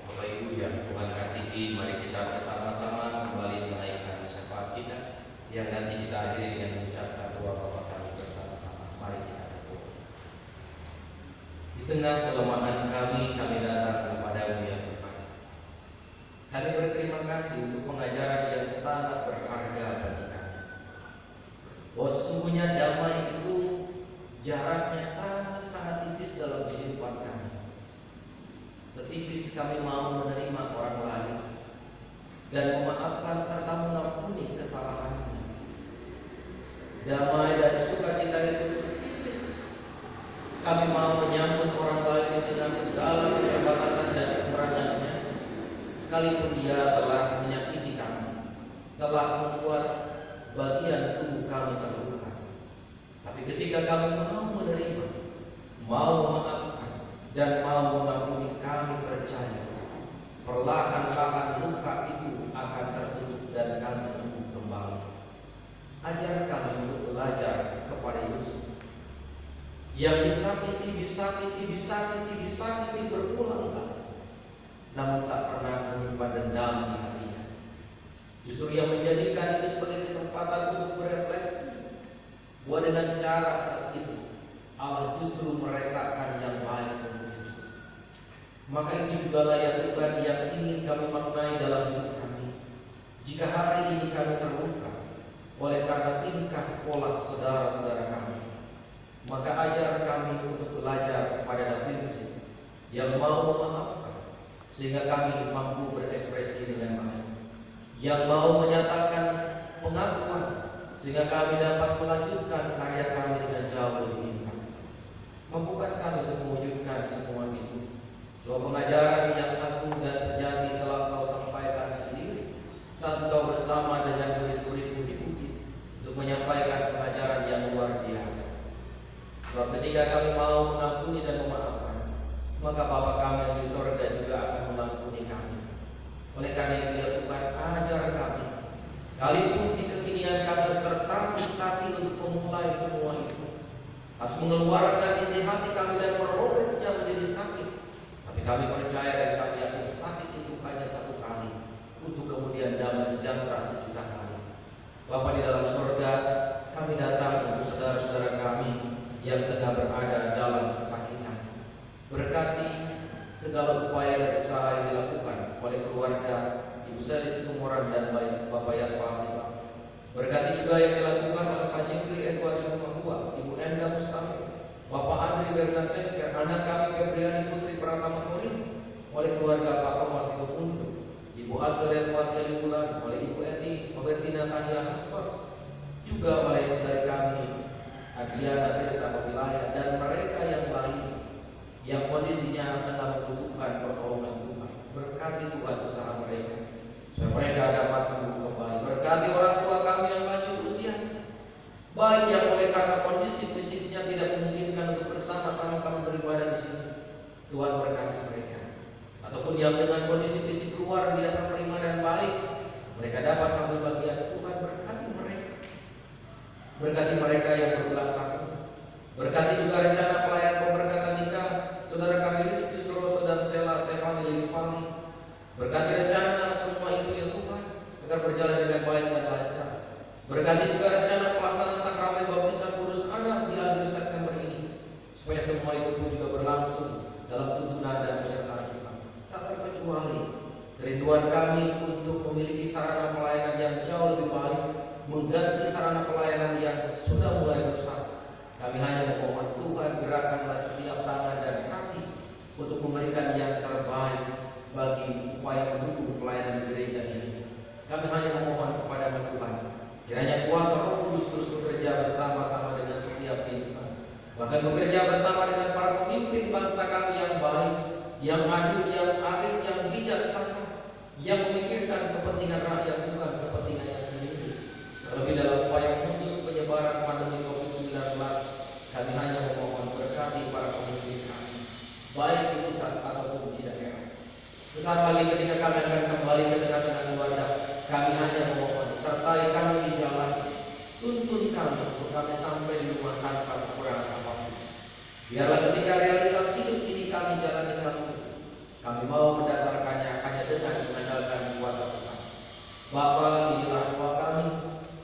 Bapak Ibu yang Tuhan kasihi, mari kita bersama-sama kembali menaikkan syafaat kita yang nanti kita akhiri dengan mengucapkan doa Bapa kami bersama-sama. Mari kita berdoa. Di tengah kelemahan kami datang kepada-Mu ya Tuhan. Kami berterima kasih untuk pengajaran yang sangat berharga bagi kami. Bahwa sesungguhnya damai itu jaraknya sangat-sangat tipis dalam kehidupan kami. Setipis kami mau menerima orang lain dan memaafkan serta mengampuni kesalahannya. Damai dan sukacita itu setipis kami mau menyambut orang lain di tengah segala keterbatasan dan kekurangannya, sekalipun dia telah menyakiti kami, telah membuat bagian tubuh kami terluka. Tapi ketika kami mau menerima, mau memaafkan, dan mau mengampuni, kami percaya perlahan-lahan luka itu akan tertutup dan kami sembuh kembali. Ajar kami untuk belajar kepada Yusuf yang disakiti berulang kali, namun tak pernah menyimpan dendam di hatinya. Justru yang menjadikan itu sebagai kesempatan untuk berefleksi bahwa dengan cara itu Allah justru merekakan yang baik untuk Yusuf. Maka itu juga layak Tuhan yang ingin kami maknai dalam hidup kami. Jika hari ini kami terluka oleh karena tingkah pola saudara-saudara kami, maka ajar kami untuk belajar pada prinsip yang mau memaafkan, sehingga kami mampu berekspresi dengan baik, yang mau menyatakan pengakuan, sehingga kami dapat melanjutkan karya kami dengan jauh lebih indah. Mampukan kami untuk mewujudkan semua itu. Sebuah pengajaran yang agung dan sejati telah Kau sampaikan sendiri saat Kau bersama dengan murid-murid-Mu di bukit untuk menyampaikan pengajaran yang luar biasa. Sebab ketika kami mau mengampuni dan memaafkan, maka Bapa kami yang di sorga juga akan mengampuni kami. Oleh karena itu ya Tuhan, ajar kami, sekalipun di kekinian kami harus tertatih-tatih untuk memulai semua itu, harus mengeluarkan isi hati kami dan merobeknya menjadi sakit. Tapi kami percaya dan kami yakin sakit itu hanya satu kali, untuk kemudian damai sejahtera sejuta kali. Bapa di dalam sorga, kami datang untuk saudara-saudara kami yang tengah berada dalam kesakitan. Berkati segala upaya dan usaha yang dilakukan oleh keluarga Ibu Seli Situmorang dan Bapak Yaspasi. Berkati juga yang dilakukan oleh Pak Jeffrey Edward Ibu Mahua, Ibu Enda Mustafa, Bapak Andri Bernateng, anak kami Febriani Putri Pratama Torin, oleh keluarga Pak Thomas Ibu Ibu Alsel Edward Kelibulan, oleh Ibu Eti Robertina Tanya Haspas, juga oleh saudari kami Adriana Tirsa Wilayah dan mereka yang lain yang kondisinya tengah membutuhkan pertolongan Tuhan. Berkati Tuhan usaha mereka supaya mereka dapat sembuh kembali. Berkati orang tua kami yang lanjut usia, baik yang oleh karena kondisi fisiknya tidak memungkinkan untuk bersama-sama kami beribadah di sini, Tuhan berkati mereka. Ataupun yang dengan kondisi fisik luar biasa prima dan baik, mereka dapat ambil bagian. Tuhan berkati mereka. Berkati mereka yang berulang tahun. Berkati juga rencana pelayanan pemberkatan nikah saudara kami Rizky Suroso dan Sela Stefani Lilipali. Berkati rencana semua itu ya Tuhan, agar berjalan dengan baik dan lancar. Berkati juga rencana pelaksanaan sakramen baptisan kudus anak di akhir September ini, supaya semua itu pun juga berlangsung dalam tuntunan dan penyertaan Tuhan. Tak terkecuali kerinduan kami untuk memiliki sarana pelayanan yang jauh lebih baik, mengganti sarana pelayanan yang sudah mulai rusak. Kami hanya memohon Tuhan gerakanlah setiap tangan dan hati untuk memberikan yang terbaik bagi upaya mendukung pelayanan gereja ini. Kami hanya memohon kepada Tuhan, kiranya kuasa Roh Kudus terus bekerja bersama-sama dengan setiap insan, bahkan bekerja bersama dengan para pemimpin bangsa kami yang baik, yang adil, yang arif, yang bijaksana, yang memikirkan kepentingan rakyat bukan kepentingannya sendiri. Terlebih dalam upaya memutus penyebaran pandemi COVID-19, kami hanya memohon berkati para pemimpin kami, baik di pusat ataupun di daerah. Sesaat lagi ketika kami akan kembali ke dekat dengan keluarga, kami hanya memohon sertai kami di jalan, tuntun kami untuk kami sampai di rumah tanpa kekurangan apapun. Biarlah ketika realitas hidup ini kami jalani kami isi, kami mau mendasarkannya hanya dengan mengandalkan kuasa Tuhan. Bapa, inilah doa kami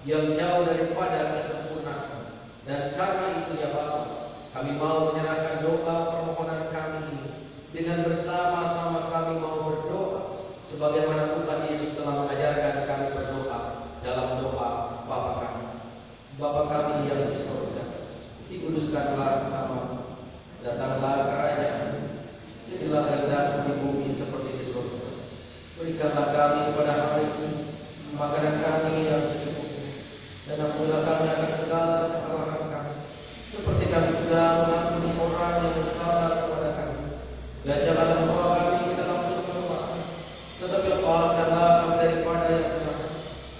yang jauh daripada kesempurnaan, dan karena itu ya Bapa, kami mau menyerahkan doa permohonan kami ini dengan bersama-sama kami mau berdoa sebagaimana Tuhan Yesus telah mengajarkan kami berdoa dalam doa Bapa kami. Bapa kami yang di surga, dikuduskanlah namamu, datanglah kerajaan, jadilah kehendak-Mu di bumi seperti di surga. Berikanlah kami pada hari ini makanan kami yang secukupnya, dan ampunilah kami akan segala kesalahan kami, seperti kami juga mengampuni orang yang bersalah kepada kami. Dan janganlah membawa kami ke dalam pencobaan, tetapi lepaskanlah kami daripada yang jahat,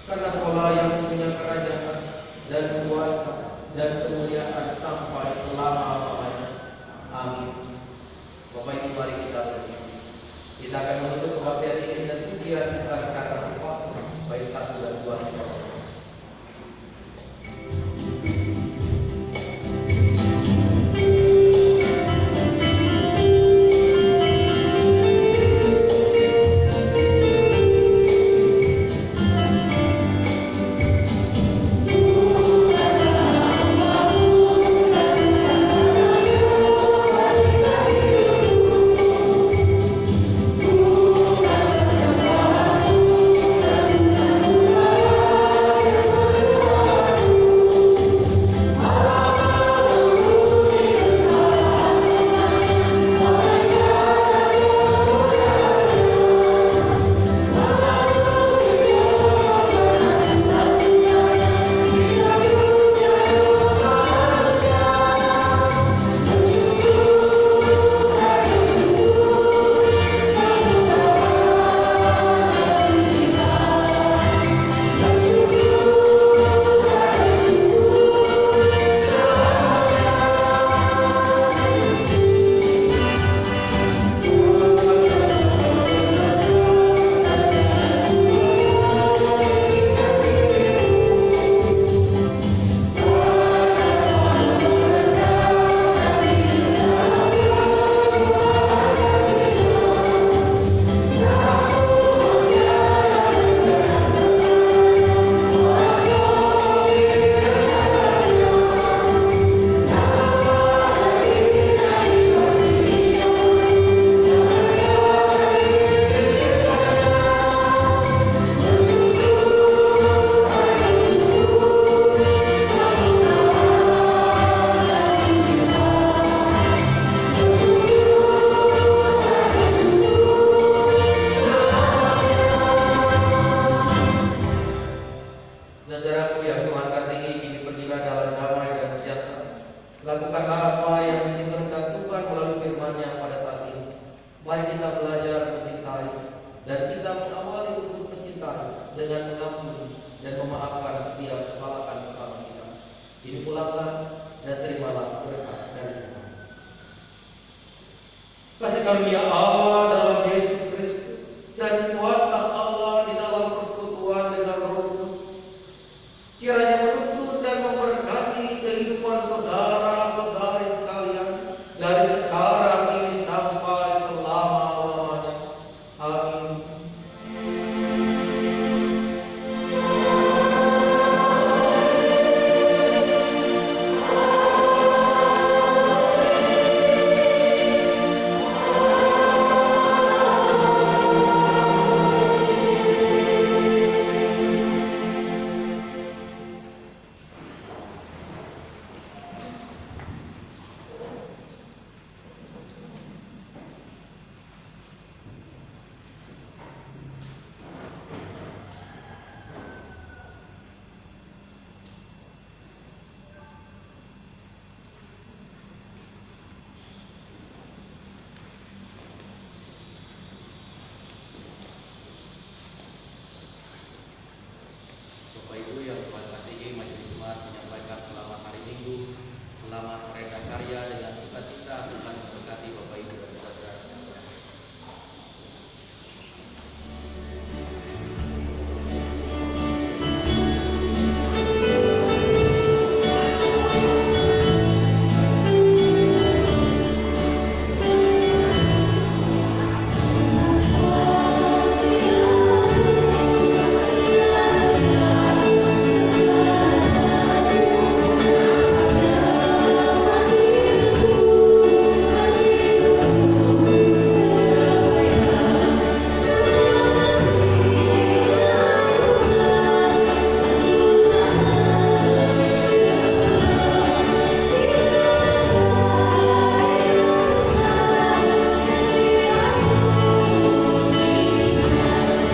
karena Engkau yang punya kerajaan dan kuasa dan kemuliaan sampai selama-lamanya. Amin. Bapak Ibu, mari kita berdiri. Kita akan menutup kebaktian ini dan pujian kita kata baik 1 dan 2 kita. Lakukanlah apa yang menjadi kehendak Tuhan melalui firman-Nya pada saat ini. Mari kita belajar mencintai dan kita mengawali untuk mencintai dengan mengampuni dan memaafkan setiap kesalahan sesama kita. Ini pulanglah dan terimalah berkat dari Tuhan. Kasih karunia Allah